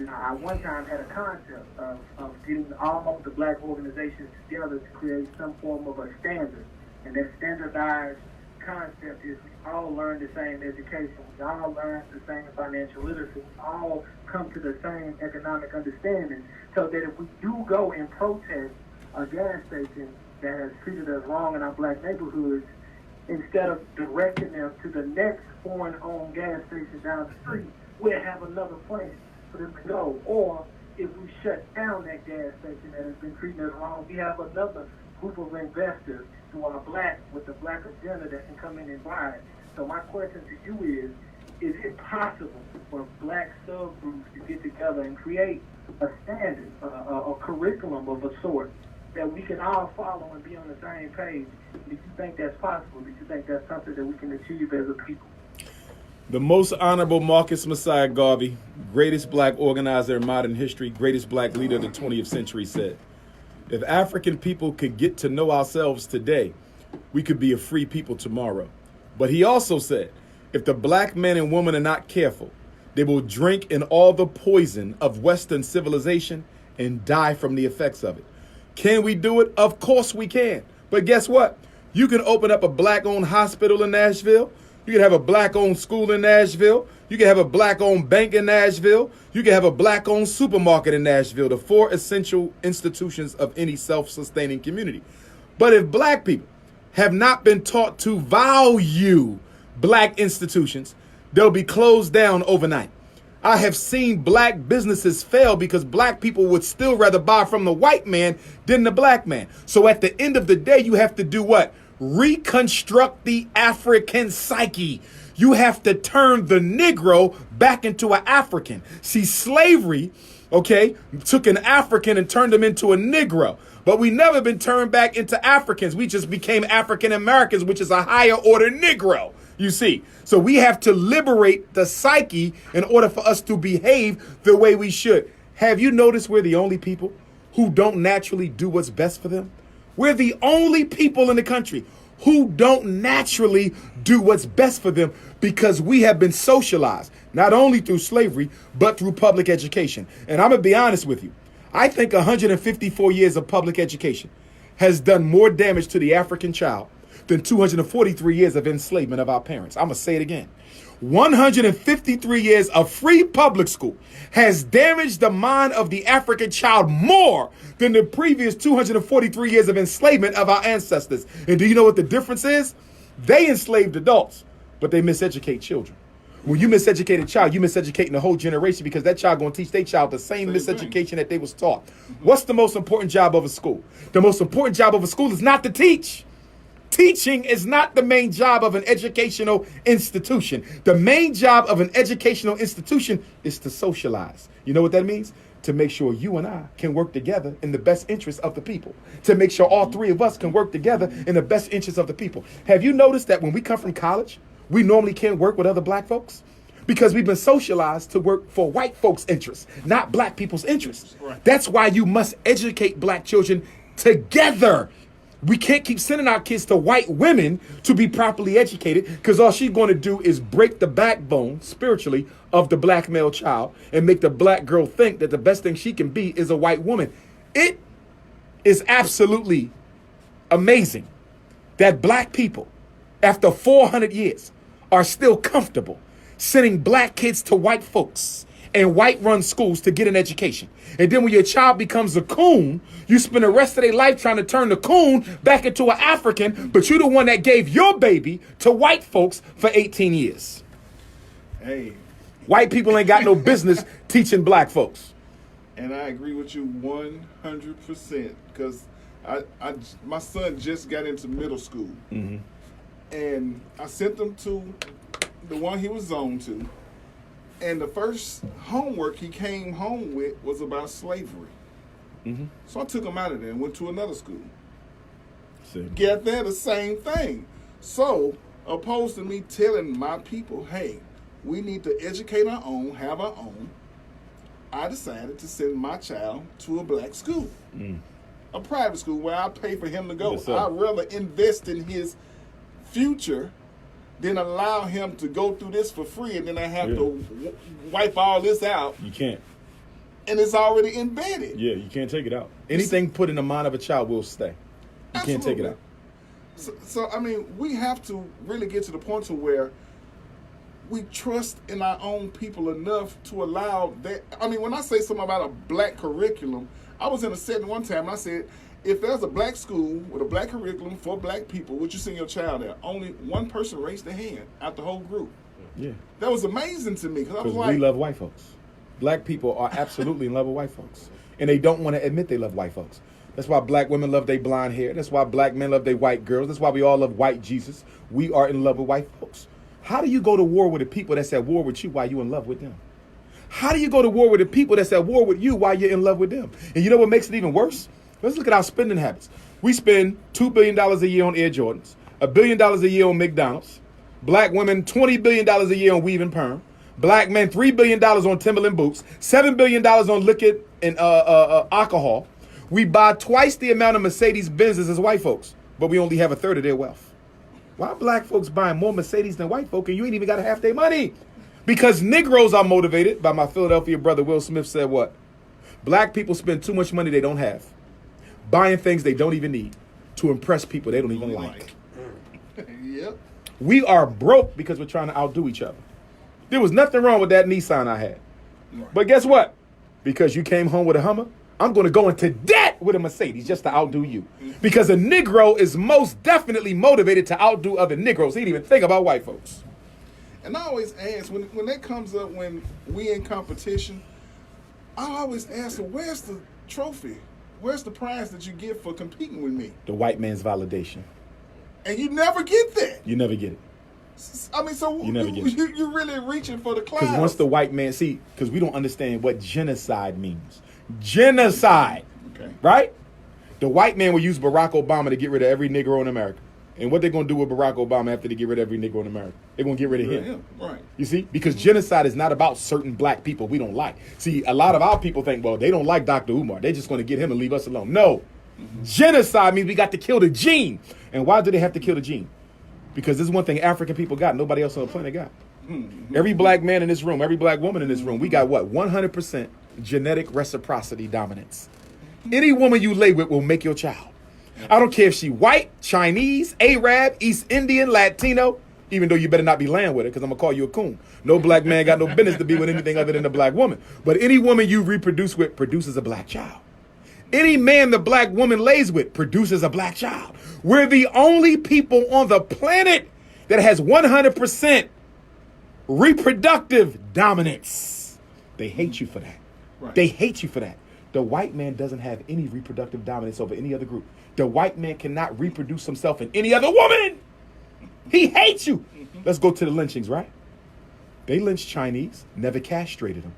I one time had a concept of getting all of the black organizations together to create some form of a standard. And that standardized concept is we all learn the same education. We all learn the same financial literacy. We all come to the same economic understanding, so that if we do go and protest a gas station that has treated us wrong in our black neighborhoods, instead of directing them to the next foreign-owned gas station down the street, we'll have another place for them to go. Or if we shut down that gas station that has been treating us wrong, we have another group of investors who are black with the black agenda that can come in and buy it. So my question to you is it possible for black subgroups to get together and create a standard, a curriculum of a sort that we can all follow and be on the same page? Do you think that's possible? Do you think that's something that we can achieve as a people?
The most honorable Marcus Messiah Garvey, greatest black organizer in modern history, greatest black leader of the 20th century, said, if African people could get to know ourselves today, we could be a free people tomorrow. But he also said, if the black men and women are not careful, they will drink in all the poison of Western civilization and die from the effects of it. Can we do it? Of course we can. But guess what? You can open up a black-owned hospital in Nashville. You can have a black-owned school in Nashville. You can have a black-owned bank in Nashville. You can have a black-owned supermarket in Nashville, the 4 essential institutions of any self-sustaining community. But if black people have not been taught to value black institutions, they'll be closed down overnight. I have seen black businesses fail because black people would still rather buy from the white man than the black man. So at the end of the day, you have to do what? Reconstruct the African psyche. You have to turn the Negro back into an African. See, slavery, okay, took an African and turned him into a Negro. But we never been turned back into Africans. We just became African Americans, which is a higher order Negro, you see. So we have to liberate the psyche in order for us to behave the way we should. Have you noticed we're the only people who don't naturally do what's best for them? We're the only people in the country who don't naturally do what's best for them because we have been socialized, not only through slavery, but through public education. And I'm going to be honest with you. I think 154 years of public education has done more damage to the African child than 243 years of enslavement of our parents. I'm going to say it again. 153 years of free public school has damaged the mind of the African child more than the previous 243 years of enslavement of our ancestors. And do you know what the difference is? They enslaved adults, but they miseducate children. When you miseducate a child, you miseducating the whole generation because that child going to teach their child the same miseducation that they was taught. What's the most important job of a school? The most important job of a school is not to teach. Teaching is not the main job of an educational institution. The main job of an educational institution is to socialize. You know what that means? To make sure you and I can work together in the best interest of the people. To make sure all three of us can work together in the best interest of the people. Have you noticed that when we come from college, we normally can't work with other black folks? Because we've been socialized to work for white folks' interests, not black people's interests. Right. That's why you must educate black children together. We can't keep sending our kids to white women to be properly educated because all she's going to do is break the backbone spiritually of the black male child and make the black girl think that the best thing she can be is a white woman. It is absolutely amazing that black people, after 400 years, are still comfortable sending black kids to white folks and white-run schools to get an education. And then when your child becomes a coon, you spend the rest of their life trying to turn the coon back into an African, but you're the one that gave your baby to white folks for 18 years.
Hey.
White people ain't got no business teaching black folks.
And I agree with you 100% because my son just got into middle school. Mm-hmm. And I sent him to the one he was zoned to. And the first homework he came home with was about slavery. Mm-hmm. So I took him out of there and went to another school. Get there, the same thing. So, opposed to me telling my people, hey, we need to educate our own, have our own, I decided to send my child to a black school, a private school where I pay for him to go.
Yes, sir.
I'd rather invest in his future than allow him to go through this for free, and then I have to wipe all this out.
You can't.
And it's already embedded.
Yeah, you can't take it out. Anything put in the mind of a child will stay. You can't take it out.
So, I mean, we have to really get to the point to where we trust in our own people enough to allow that. I mean, when I say something about a black curriculum, I was in a setting one time and I said, if there's a black school with a black curriculum for black people, would you send your child there? Only one person raised their hand out the whole group.
Yeah.
That was amazing to me because I was like,
we love white folks. Black people are absolutely in love with white folks. And they don't want to admit they love white folks. That's why black women love their blonde hair. That's why black men love their white girls. That's why we all love white Jesus. We are in love with white folks. How do you go to war with the people that's at war with you while you're in love with them? How do you go to war with the people that's at war with you while you're in love with them? And you know what makes it even worse? Let's look at our spending habits. We spend $2 billion a year on Air Jordans, $1 billion a year on McDonald's, black women $20 billion a year on weave and perm, black men $3 billion on Timberland boots, $7 billion on liquor and alcohol. We buy twice the amount of Mercedes Benzes as white folks, but we only have a third of their wealth. Why black folks buying more Mercedes than white folk and you ain't even got half their money? Because Negroes are motivated by my Philadelphia brother Will Smith said what? Black people spend too much money they don't have, buying things they don't even need to impress people they don't even like.
Yep.
We are broke because we're trying to outdo each other. There was nothing wrong with that Nissan I had. But guess what? Because you came home with a Hummer, I'm going to go into debt with a Mercedes just to outdo you. Because a Negro is most definitely motivated to outdo other Negroes. He didn't even think about white folks.
And I always ask, when that comes up when we in competition, I always ask them, where's the trophy? Where's the prize that you get for competing with me?
The white man's validation.
And you never get that.
You never get it.
I mean, so you're really reaching for the clouds.
Because once the white man, because we don't understand what genocide means. Genocide. Okay. Right? The white man will use Barack Obama to get rid of every Negro in America. And what they're going to do with Barack Obama after they get rid of every Negro in America? They're going to get rid of him.
Right.
You see? Because genocide is not about certain black people we don't like. See, a lot of our people think, well, they don't like Dr. Umar. They're just going to get him and leave us alone. No. Genocide means we got to kill the gene. And why do they have to kill the gene? Because this is one thing African people got, nobody else on the planet got. Every black man in this room, every black woman in this room, we got what? 100% genetic reciprocity dominance. Any woman you lay with will make your child. I don't care if she white, Chinese, Arab, East Indian, Latino, even though you better not be laying with her because I'm going to call you a coon. No black man got no business to be with anything other than a black woman. But any woman you reproduce with produces a black child. Any man the black woman lays with produces a black child. We're the only people on the planet that has 100% reproductive dominance. They hate you for that. Right. They hate you for that. The white man doesn't have any reproductive dominance over any other group. The white man cannot reproduce himself in any other woman. He hates you. Let's go to the lynchings, right? They lynched Chinese, never castrated them.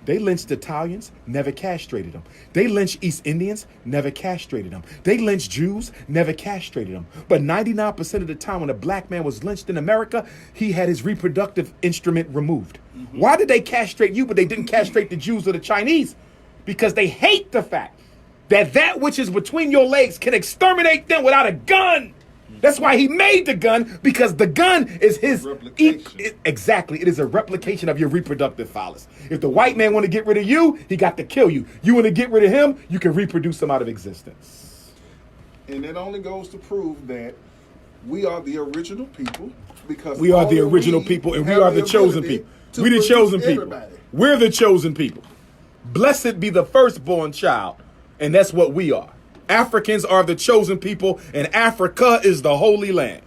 They lynched Italians, never castrated them. They lynched East Indians, never castrated them. They lynched Jews, never castrated them. But 99% of the time when a black man was lynched in America, he had his reproductive instrument removed. Why did they castrate you, but they didn't castrate the Jews or the Chinese? Because they hate the fact that which is between your legs can exterminate them without a gun. That's why he made the gun, because the gun is his exactly. It is a replication of your reproductive phallus. If the white man want to get rid of you, he got to kill you. You want to get rid of him, you can reproduce him out of existence.
And it only goes to prove that we are the original people, because
we are the original people, and we are the chosen people. We the chosen people. We're the chosen people. Blessed be the firstborn child, and that's what we are. Africans are the chosen people, and Africa is the holy land.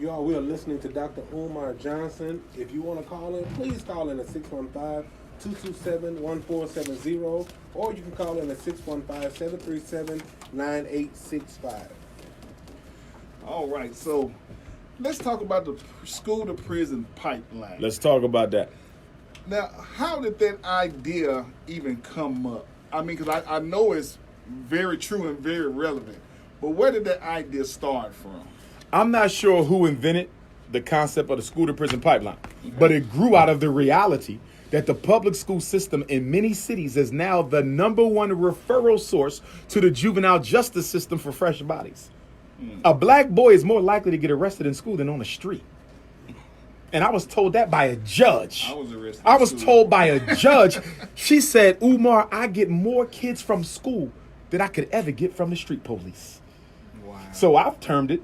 Y'all, we are listening to Dr. Umar Johnson. If you want to call in, please call in at 615-227-1470, or you can call in at 615-737-9865.
All right, so let's talk about the school-to-prison pipeline.
Let's talk about that.
Now, how did that idea even come up? I mean, because I know it's very true and very relevant, but where did that idea start from?
I'm not sure who invented the concept of the school to prison pipeline, but it grew out of the reality that the public school system in many cities is now the #1 referral source to the juvenile justice system for fresh bodies. A black boy is more likely to get arrested in school than on the street. And I was told that by a judge. I was told by a judge. She said, Umar, I get more kids from school than I could ever get from the street police. Wow. So I've termed it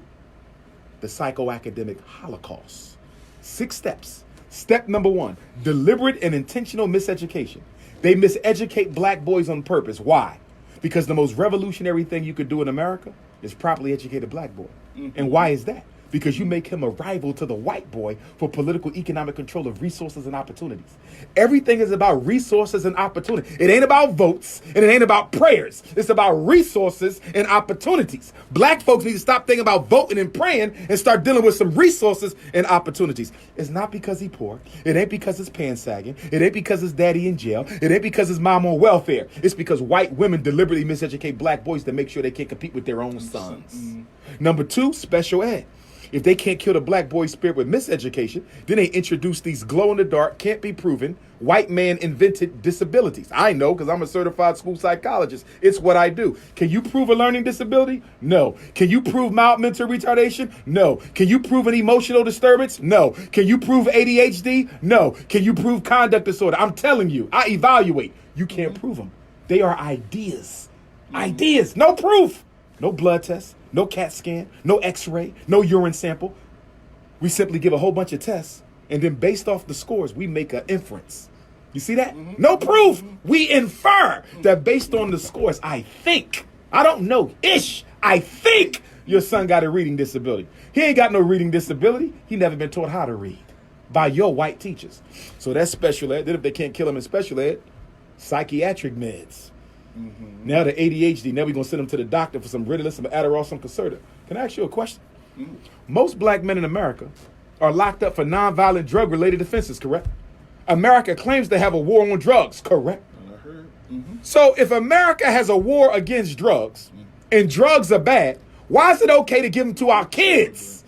the psychoacademicholocaust. 6 steps. Step number 1, deliberate and intentional miseducation. They miseducate black boys on purpose. Why? Because the most revolutionary thing you could do in America is properly educate a black boy. And why is that? Because you make him a rival to the white boy for political economic control of resources and opportunities. Everything is about resources and opportunity. It ain't about votes and it ain't about prayers. It's about resources and opportunities. Black folks need to stop thinking about voting and praying and start dealing with some resources and opportunities. It's not because he poor. It ain't because his pants sagging. It ain't because his daddy in jail. It ain't because his mom on welfare. It's because white women deliberately miseducate black boys to make sure they can't compete with their own sons. Number 2, special ed. If they can't kill the black boy's spirit with miseducation, then they introduce these glow-in-the-dark, can't-be-proven, white man-invented disabilities. I know because I'm a certified school psychologist. It's what I do. Can you prove a learning disability? No. Can you prove mild mental retardation? No. Can you prove an emotional disturbance? No. Can you prove ADHD? No. Can you prove conduct disorder? I'm telling you, I evaluate. You can't prove them. They are ideas. Ideas. No proof. No blood test. No CAT scan, no x-ray, no urine sample. We simply give a whole bunch of tests, and then based off the scores, we make an inference. You see that? No proof. We infer that based on the scores, I think, I don't know, I think your son got a reading disability. He ain't got no reading disability. He never been taught how to read by your white teachers. So that's special ed. Then if they can't kill him in special ed, psychiatric meds. Now the ADHD, now we're going to send them to the doctor for some Ritalin, some Adderall, some Concerta. Can I ask you a question? Most black men in America are locked up for nonviolent drug-related offenses, correct? America claims to have a war on drugs, correct? So if America has a war against drugs and drugs are bad, why is it okay to give them to our kids?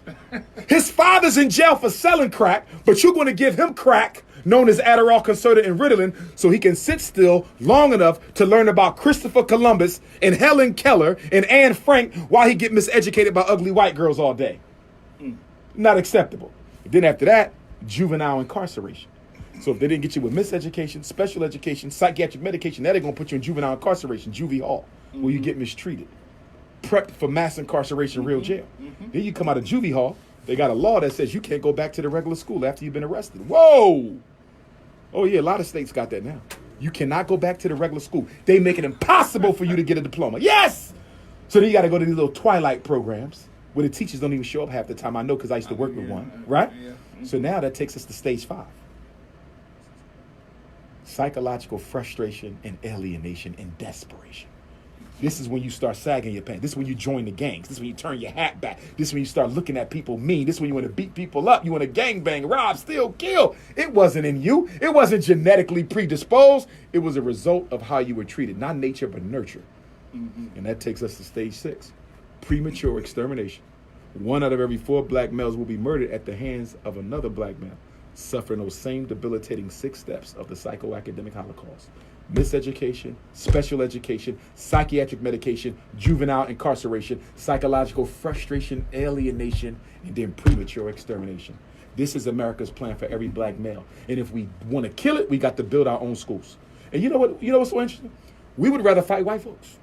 His father's in jail for selling crack, but you're going to give him crack known as Adderall, Concerta, and Ritalin, so he can sit still long enough to learn about Christopher Columbus and Helen Keller and Anne Frank while he get miseducated by ugly white girls all day. Not acceptable. Then after that, juvenile incarceration. So if they didn't get you with miseducation, special education, psychiatric medication, now they're going to put you in juvenile incarceration, juvie hall, where you get mistreated. Prepped for mass incarceration, real jail. Then you come out of juvie hall, they got a law that says you can't go back to the regular school after you've been arrested. Whoa! Oh yeah, a lot of states got that now. You cannot go back to the regular school. They make it impossible for you to get a diploma. Yes! So then you got to go to these little twilight programs where the teachers don't even show up half the time. I know because I used to work with one, right? So now that takes us to stage 5. Psychological frustration and alienation and desperation. This is when you start sagging your pants. This is when you join the gangs. This is when you turn your hat back. This is when you start looking at people mean. This is when you want to beat people up. You want to gangbang, rob, steal, kill. It wasn't in you. It wasn't genetically predisposed. It was a result of how you were treated. Not nature, but nurture. And that takes us to stage 6. Premature extermination. 1 out of every 4 black males will be murdered at the hands of another black male, suffering those same debilitating 6 steps of the psychoacademic holocaust. Miseducation, special education, psychiatric medication, juvenile incarceration, psychological frustration, alienation, and then premature extermination. This is America's plan for every black male. And if we want to kill it, we got to build our own schools. And you know what? You know what's so interesting? We would rather fight white folks.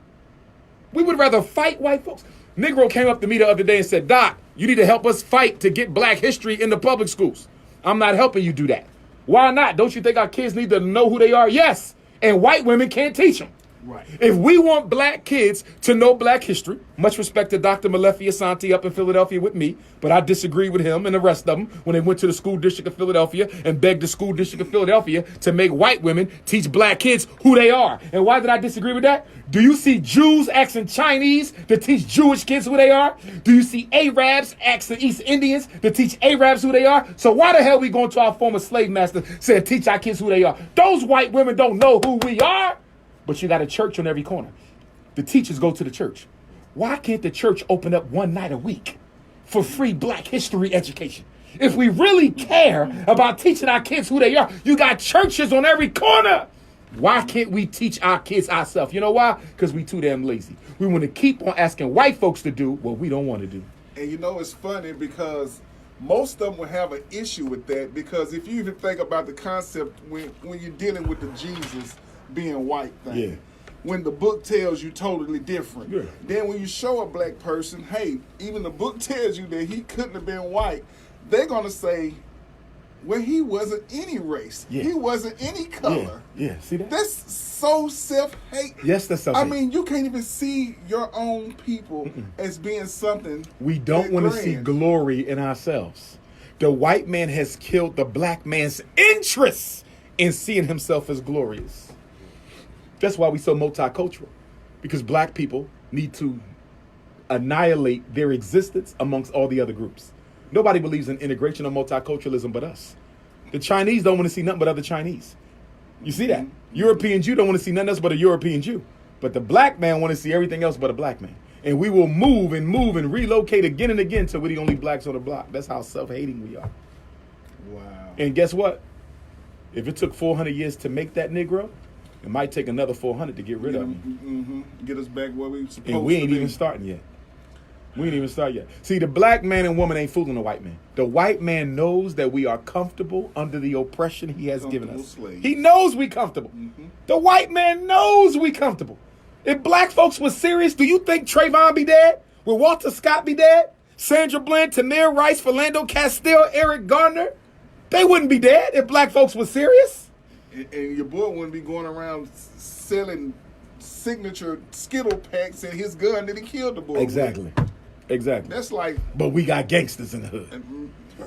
We would rather fight white folks. Negro came up to me the other day and said, Doc, you need to help us fight to get black history in the public schools. I'm not helping you do that. Why not? Don't you think our kids need to know who they are? Yes. And white women can't teach them. Right. If we want black kids to know black history, much respect to Dr. Malefi Asante up in Philadelphia with me, but I disagree with him and the rest of them when they went to the school district of Philadelphia and begged the school district of Philadelphia to make white women teach black kids who they are. And why did I disagree with that? Do you see Jews asking Chinese to teach Jewish kids who they are? Do you see Arabs asking East Indians to teach Arabs who they are? So why the hell we going to our former slave master saying teach our kids who they are? Those white women don't know who we are. But you got a church on every corner. The teachers go to the church. Why can't the church open up one night a week
for free Black history education. If we really care about teaching our kids who they are, you got churches on every corner. Why can't we teach our kids ourselves? You know why? Because we too damn lazy. We want to keep on asking white folks to do what we don't want to do.
And you know, it's funny because most of them will have an issue with that, because if you even think about the concept when you're dealing with the Jesus being white thing,
Yeah.
when the book tells you totally different.
Yeah.
Then when you show a black person, hey, even the book tells you that he couldn't have been white, they're going to say, well, he wasn't any race.
Yeah.
He wasn't any color.
Yeah, see that?
That's so self-hate.
Yes, that's self-hate.
I mean, you can't even see your own people as being something.
We don't
that
want to see
grand.
glory in ourselves. The white man has killed the black man's interest in seeing himself as glorious. That's why we so multicultural, because black people need to annihilate their existence amongst all the other groups. Nobody believes in integration or multiculturalism but us. The Chinese don't want to see nothing but other Chinese. You see that? European Jew don't want to see nothing else but a European Jew. But the black man want to see everything else but a black man. And we will move and relocate again and again till we're the only blacks on the block. That's how self-hating we are.
Wow.
And guess what? If it took 400 years to make that Negro, it might take another 400 to get rid of him.
Get us back where we supposed to be.
And we ain't even starting yet. We ain't even started yet. See, the black man and woman ain't fooling the white man. The white man knows that we are comfortable under the oppression he has given us.
Slaves.
He knows we comfortable. The white man knows we comfortable. If black folks was serious, do you think Trayvon be dead? Will Walter Scott be dead? Sandra Bland, Tamir Rice, Philando Castile, Eric Garner? They wouldn't be dead if black folks was serious.
And your boy wouldn't be going around selling signature Skittle packs and his gun that he killed the boy with.
Exactly.
That's like...
But we got gangsters in the hood.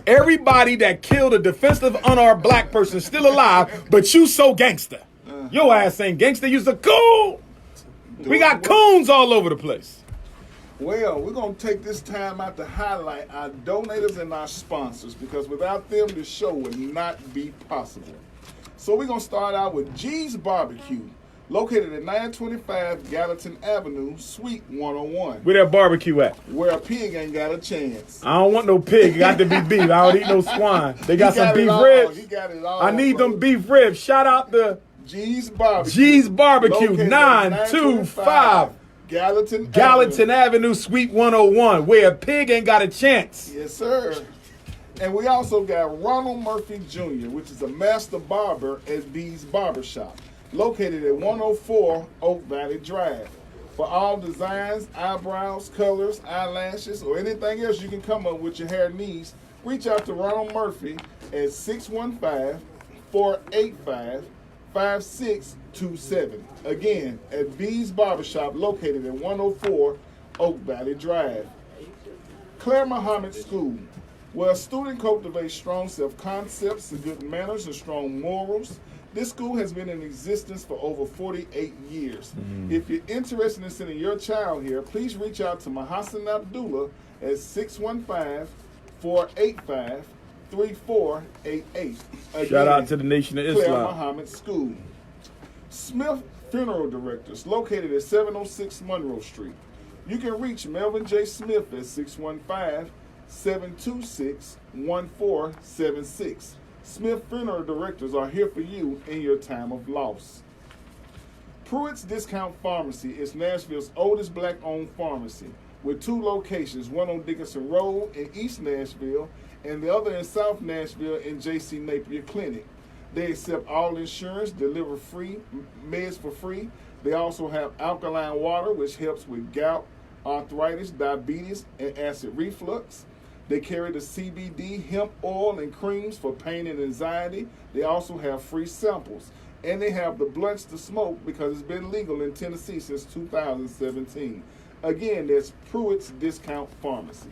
Everybody that killed a defensive unarmed black person still alive, but you so gangster. Your ass ain't gangster, you's a coon. We got coons all over the place.
Well, we're going to take this time out to highlight our donators and our sponsors, because without them, the show would not be possible. So we're going to start out with G's Barbecue, located at 925 Gallatin Avenue, Suite 101.
Where that barbecue at?
Where a pig ain't got a chance.
I don't want no pig. It got to be beef. I don't eat no swine. They got some beef
He
ribs.
got it all.
I need
bro.
them beef ribs. Shout out to
G's Barbecue.
G's Barbecue,
Located at
925 Gallatin Avenue, Suite 101, where a pig ain't got a chance.
Yes, sir. And we also got Ronald Murphy Jr., which is a master barber at B's Barbershop, located at 104 Oak Valley Drive. For all designs, eyebrows, colors, eyelashes, or anything else you can come up with your hair needs, reach out to Ronald Murphy at 615-485-5627. Again, at B's Barbershop, located at 104 Oak Valley Drive. Claire Muhammad School, where a student cultivates strong self-concepts, good manners, and strong morals. This school has been in existence for over 48 years. If you're interested in sending your child here, please reach out to Mahassan Abdullah at 615-485-3488.
Shout out to the Nation of
Claire
Islam.
Muhammad School. Smith Funeral Directors, located at 706 Monroe Street. You can reach Melvin J. Smith at 615-726-1476. Smith Funeral Directors are here for you in your time of loss. Pruitt's Discount Pharmacy is Nashville's oldest black-owned pharmacy, with 2 locations, one on Dickinson Road in East Nashville and the other in South Nashville in J.C. Napier Clinic. They accept all insurance, deliver free meds for free. They also have alkaline water, which helps with gout, arthritis, diabetes, and acid reflux. They carry the CBD, hemp oil, and creams for pain and anxiety. They also have free samples. And they have the blunts to smoke because it's been legal in Tennessee since 2017. Again, that's Pruitt's Discount Pharmacy.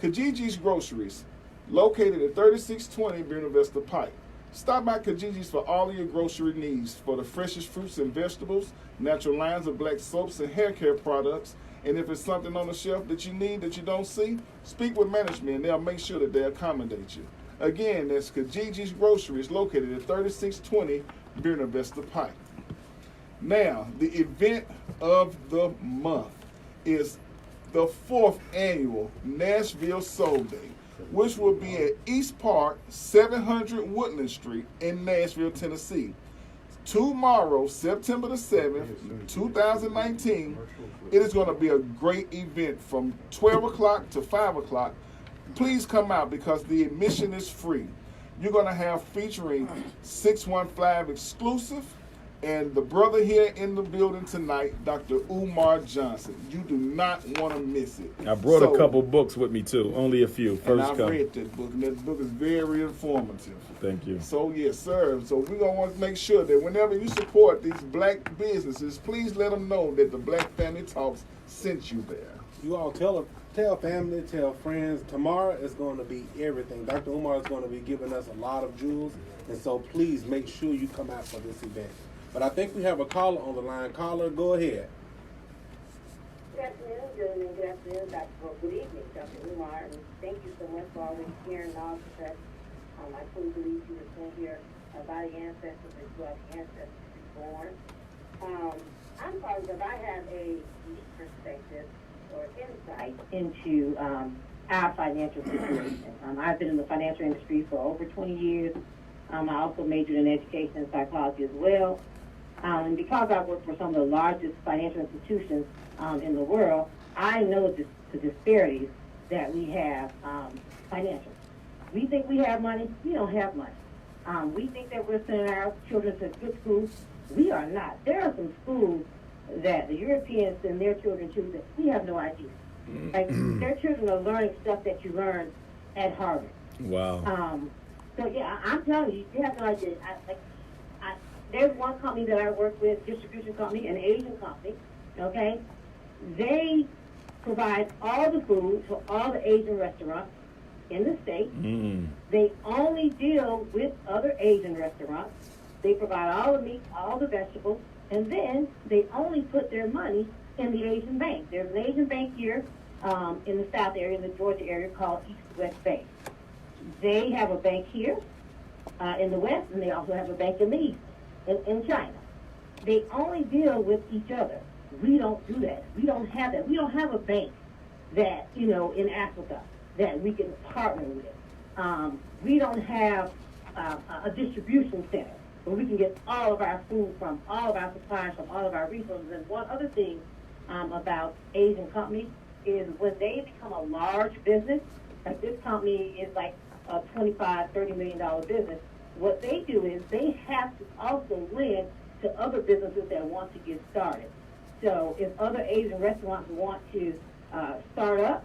Kajiji's Groceries, located at 3620 Buena Vista Pike. Stop by Kajiji's for all of your grocery needs for the freshest fruits and vegetables, natural lines of black soaps and hair care products. And if it's something on the shelf that you need that you don't see, speak with management and they'll make sure that they accommodate you. Again, that's Kajiji's Groceries, located at 3620 Buena Vista Pike. Now, the event of the month is the 4th annual Nashville Soul Day, which will be at East Park, 700 Woodland Street in Nashville, Tennessee. Tomorrow, September the 7th, 2019, it is going to be a great event from 12 o'clock to 5 o'clock. Please come out because the admission is free. You're going to have featuring 615 exclusive and the brother here in the building tonight, Dr. Umar Johnson. You do not want to miss it.
I brought a couple books with me too, only a few.
And I've read that book, and that book is very informative.
Thank you.
So yes, sir. So we're gonna want to make sure that whenever you support these black businesses, please let them know that the Black Family Talks sent you there.
You all tell family, tell friends. Tomorrow is going to be everything. Dr. Umar is going to be giving us a lot of jewels, and so please make sure you come out for this event. But I think we have a caller on the line. Caller, go ahead.
Good afternoon, gentlemen. Good afternoon, good evening, Dr. Umar. And thank you so much for always sharing knowledge with us. I truly believe you were sent here by the ancestors as well, the ancestors reborn. I'm calling because I have a unique perspective or insight into our financial situation. I've been in the financial industry for over 20 years. I also majored in education and psychology as well. And because I work for some of the largest financial institutions in the world, I know the disparities that we have financially. We think we have money. We don't have money. We think that we're sending our children to good schools. We are not. There are some schools that the Europeans send their children to that we have no idea. Like their children are learning stuff that you learn at Harvard.
Wow.
So yeah, I'm telling you, you have no idea. There's one company that I work with, distribution company, an Asian company, okay? They provide all the food for all the Asian restaurants in the state. They only deal with other Asian restaurants. They provide all the meat, all the vegetables, and then they only put their money in the Asian bank. There's an Asian bank here in the South area, in the Georgia area, called East-West Bank. They have a bank here in the West, and they also have a bank in the East. In China. They only deal with each other. We don't do that. We don't have that. We don't have a bank that, in Africa that we can partner with. We don't have a distribution center where we can get all of our food from, all of our supplies from, all of our resources. And one other thing about Asian companies is when they become a large business, like this company is like a $25, $30 million business, what they do is they have to also lend to other businesses that want to get started. So if other Asian restaurants want to start up,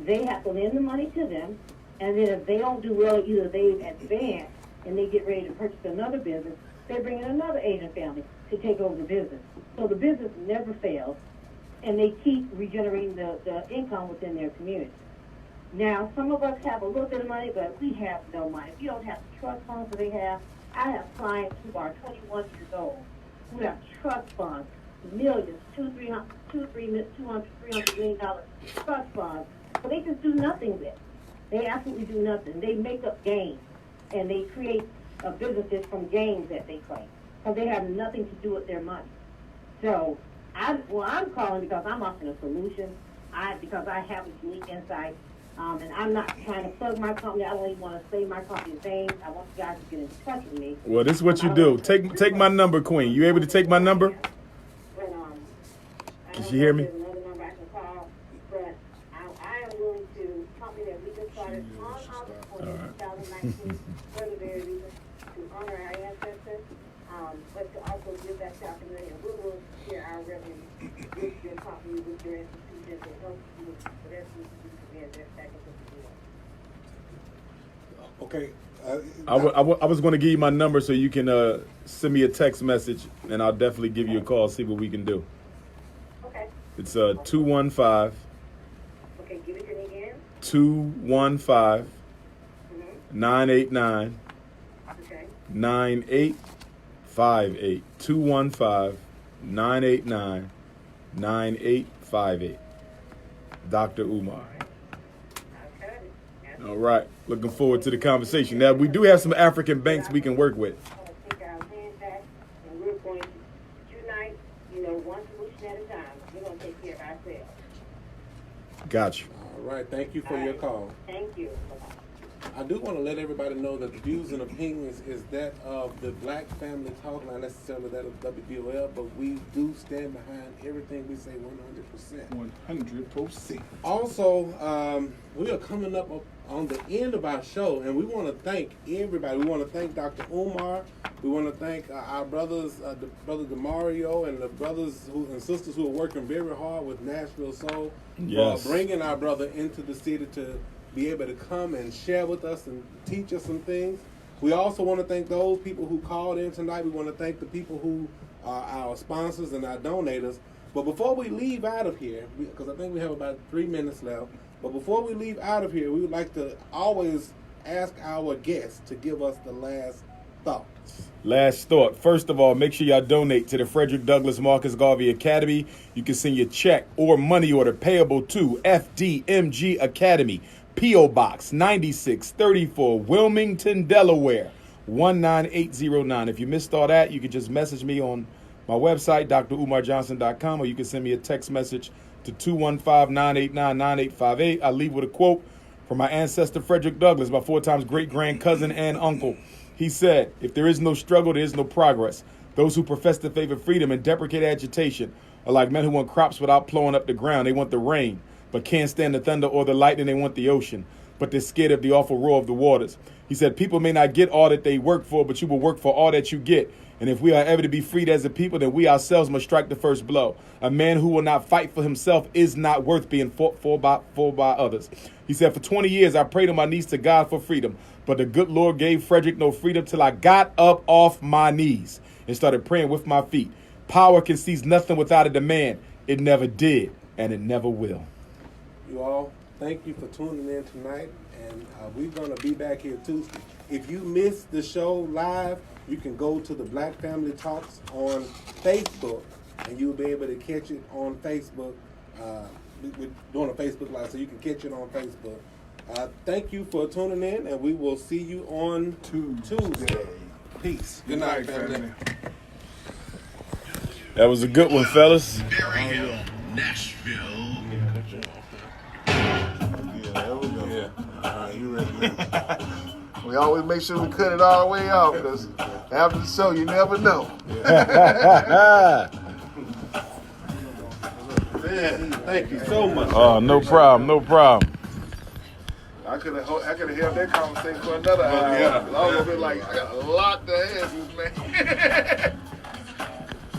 they have to lend the money to them, and then if they don't do well, either they advance and they get ready to purchase another business, they bring in another Asian family to take over the business. So the business never fails, and they keep regenerating the income within their community. Now, some of us have a little bit of money, but we have no money. We don't have the trust funds that they have. I have clients who are 21 years old who have trust funds, millions, $200, $300 million trust funds, but they just do nothing with. They absolutely do nothing. They make up games, and they create businesses from games that they play, because they have nothing to do with their money. So, I'm calling because I'm offering a solution. Because I have a unique insight. And I'm not trying to plug my company. I don't even want to say my company's name. I want you guys to get in touch with me.
Well, this is what you do. Take my number, Queen. You able to take my number? Can she hear me?
There's another number I can call, but I am willing to, company that we just started on August 2019, for the very reason to honor our ancestors, but to also give that to our community. And we will share our revenue with your company, with your institution, and help you with whatever you do to be in their second.
Okay.
I was going to give you my number so you can send me a text message, and I'll definitely give you a call, see what we can do.
Okay.
It's 215.
Okay, give it to me again.
215 989
Okay.
9858. 215 989 9858. Dr. Umar. All right. Looking forward to the conversation. Now, we do have some African banks we can work with.
Take our hand back, and we're going to unite, one solution at a time. We're going to take care of ourselves.
Got you.
All right, thank you for your call.
Thank you.
I do want to let everybody know that the views and opinions is that of the Black Family Talk, not necessarily that of WVOL, but we do stand behind everything we say 100%.
100%.
Also, we are coming up on the end of our show, and we want to thank everybody. We want to thank Dr. Umar. We want to thank our brothers, Brother DeMario, and the brothers and sisters who are working very hard with Nashville Soul
Yes.
for bringing our brother into the city to be able to come and share with us and teach us some things. We also want to thank those people who called in tonight. We want to thank the people who are our sponsors and our donators. But before we leave out of here, because I think we have about 3 minutes left, but before we leave out of here, we would like to always ask our guests to give us the last thoughts.
Last thought. First of all, make sure y'all donate to the Frederick Douglass Marcus Garvey Academy. You can send your check or money order payable to FDMG Academy, P.O. Box 9634, Wilmington, Delaware 19809. If you missed all that, you can just message me on my website, DrUmarJohnson.com, or you can send me a text message to 215-989-9858. I leave with a quote from my ancestor Frederick Douglass, my 4 times great-grand cousin and uncle. He said, "If there is no struggle, there is no progress. Those who profess to favor freedom and deprecate agitation are like men who want crops without plowing up the ground. They want the rain, but can't stand the thunder or the lightning. They want the ocean, but they're scared of the awful roar of the waters." He said, "People may not get all that they work for, but you will work for all that you get. And if we are ever to be freed as a people, then we ourselves must strike the first blow. A man who will not fight for himself is not worth being fought for by others." He said, "For 20 years, I prayed on my knees to God for freedom, but the good Lord gave Frederick no freedom till I got up off my knees and started praying with my feet. Power can seize nothing without a demand. It never did, and it never will."
You all, thank you for tuning in tonight, and we're going to be back here Tuesday. If you missed the show live, you can go to the Black Family Talks on Facebook, and you'll be able to catch it on Facebook. We're doing a Facebook Live, so you can catch it on Facebook. Thank you for tuning in, and we will see you on Tuesday. Peace. Good night, family.
That was a good one, fellas.
Nashville.
You ready? We always make sure we cut it all the way off, because after the show, you never know.
Man, thank you so much.
Oh, no problem, no problem.
I could have held that conversation for another hour.
Yeah.
I was gonna be like, I got a lot to ask this man.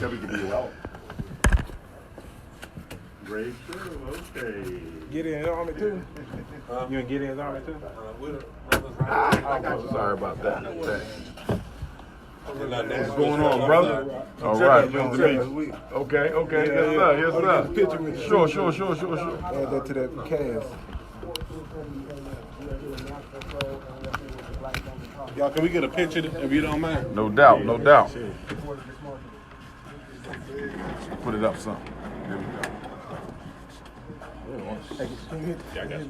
Shall we give you out? Great show, okay.
Get in his army too? You gonna get in his army too?
Sorry about that.
What's
going on, brother? All right, pleased to meet you. Okay, yes sir.
Picture with
Sure.
Add that to that cast.
Y'all, can we get a picture if you don't mind?
No doubt. Put it up some. There we go.
Yeah, I got you.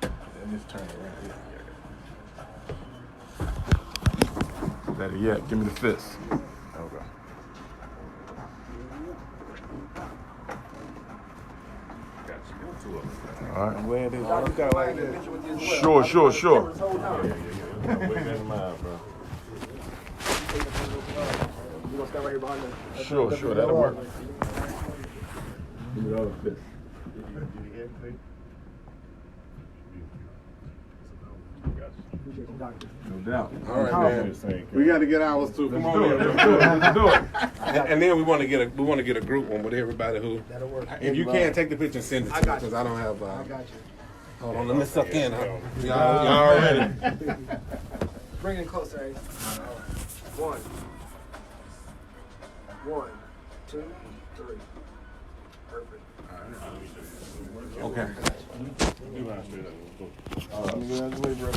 And just turn it right here.
Better yet, give me the fist.
Okay.
All right.
I'm glad they got like that.
Sure.
Wait that in mind, bro. You gonna stand right here behind them?
Sure, that'll work.
Give me the other fist.
No doubt.
All right, man. We got to get ours too. Come on,
Let's do it.
And then we want to get a group one with everybody who.
That'll work.
If you can, take the picture and send it to me, because I don't have.
I got you.
Hold on, let me suck in. Y'all ready?
Bring it closer, Ace. 1, 2, 3. Perfect.
Okay.
Let me get out of the way, bro.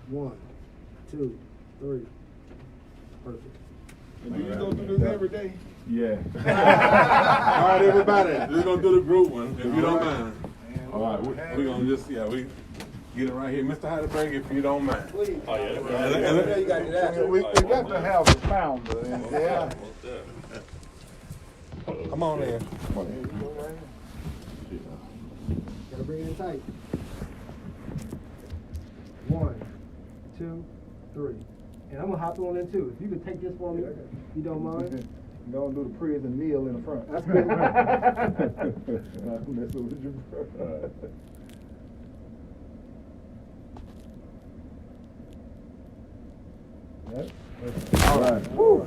1, 2, 3. Perfect.
And you go through this every day?
Yeah.
All right, everybody. We're gonna do the group one, if you don't mind.
All right.
We're gonna just we get it right here, Mr. Heidelberg, if you don't mind.
Please.
Oh yeah.
You got that.
We got to have a founder. Yeah.
Come on in.
Come on in.
Bring it in tight. 1, 2, 3. And I'm gonna hop on in too. If you could take this for me, if you don't mind.
Don't do the prison kneel in the front.
That's good.
I'm messing with you, bro.
All right. Woo.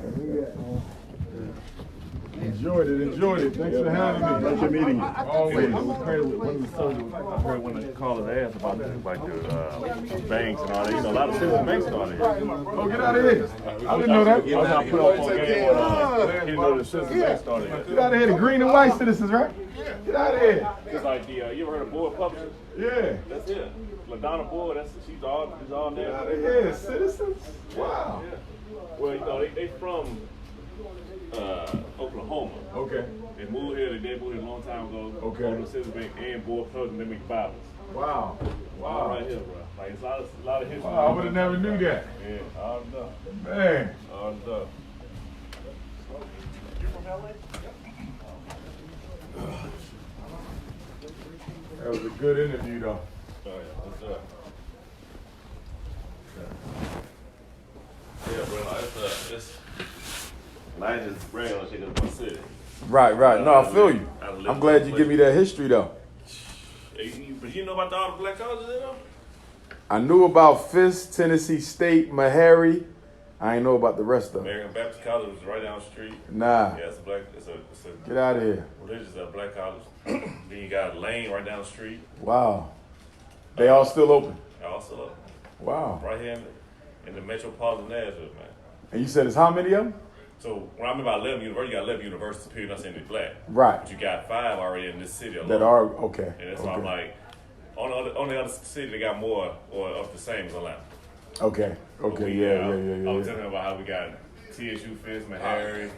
Enjoyed it. Thanks for having me.
Pleasure meeting you.
Always.
I heard when the callers asked about the banks and all that. You know, a lot of civil banks started here.
Oh, get out of here. I didn't know that.
I was trying to put up on game when he didn't know the civil banks started here.
Get out of here. The green and white citizens, right? Get out of here.
Just like you ever heard of Board Publishers?
Yeah.
That's it. LaDonna Board, she's all there.
Get out of here, citizens. Wow.
Yeah. Well, you know, they from Oklahoma.
Okay.
They moved here. They moved here a long time ago.
Okay.
Owned the Citizens Bank and Board Publishers, they make Bibles.
Wow.
All right here, bro. Like it's a lot of history.
Wow, I would have never knew that.
Yeah, all the stuff.
Man.
All the stuff. You from LA?
That was a good interview, though.
Oh yeah, what's up? Yeah, bro. It's life is real and shit in my city.
Right. No, I feel you. I'm glad you give me that history, though.
But you know about all the black colleges, you know?
I knew about Fisk, Tennessee State, Meharry. I ain't know about the rest of them.
American Baptist College was right down the street.
Nah.
Yeah, it's a
Get out of here.
religious black college. Then you got Lane right down the street.
Wow. They all still open.
Also,
Wow.
right here in the metropolitan Nashville, man.
And you said it's how many of them?
So when I mean about 11 universities, you got 11 universities, period, not saying they're black.
Right.
But you got 5 already in this city alone.
That are, okay.
And that's why I'm like, on the other city, they got more or of the same as Atlanta.
Okay.
I was
Yeah.
telling them about how we got TSU, Fisk, Meharry,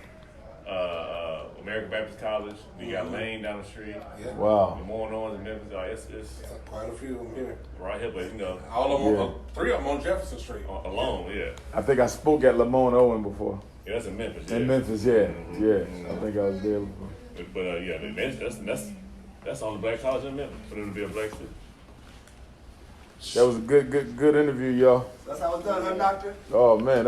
American Baptist College. We got Lane down the street.
Yeah.
Wow.
Lemoyne Owens and Memphis. It's
Quite a few of them here.
right here, but you know,
All of them, 3 of them on Jefferson Street.
alone, yeah.
I think I spoke at Lemoyne Owen before.
Yeah, that's in Memphis. Yeah.
In Memphis, yeah. Yeah. I think I was there before.
But yeah, that's on the black college in Memphis for them to be a black city.
That was a good interview, y'all.
That's how it's done, huh, Doctor?
Oh, man.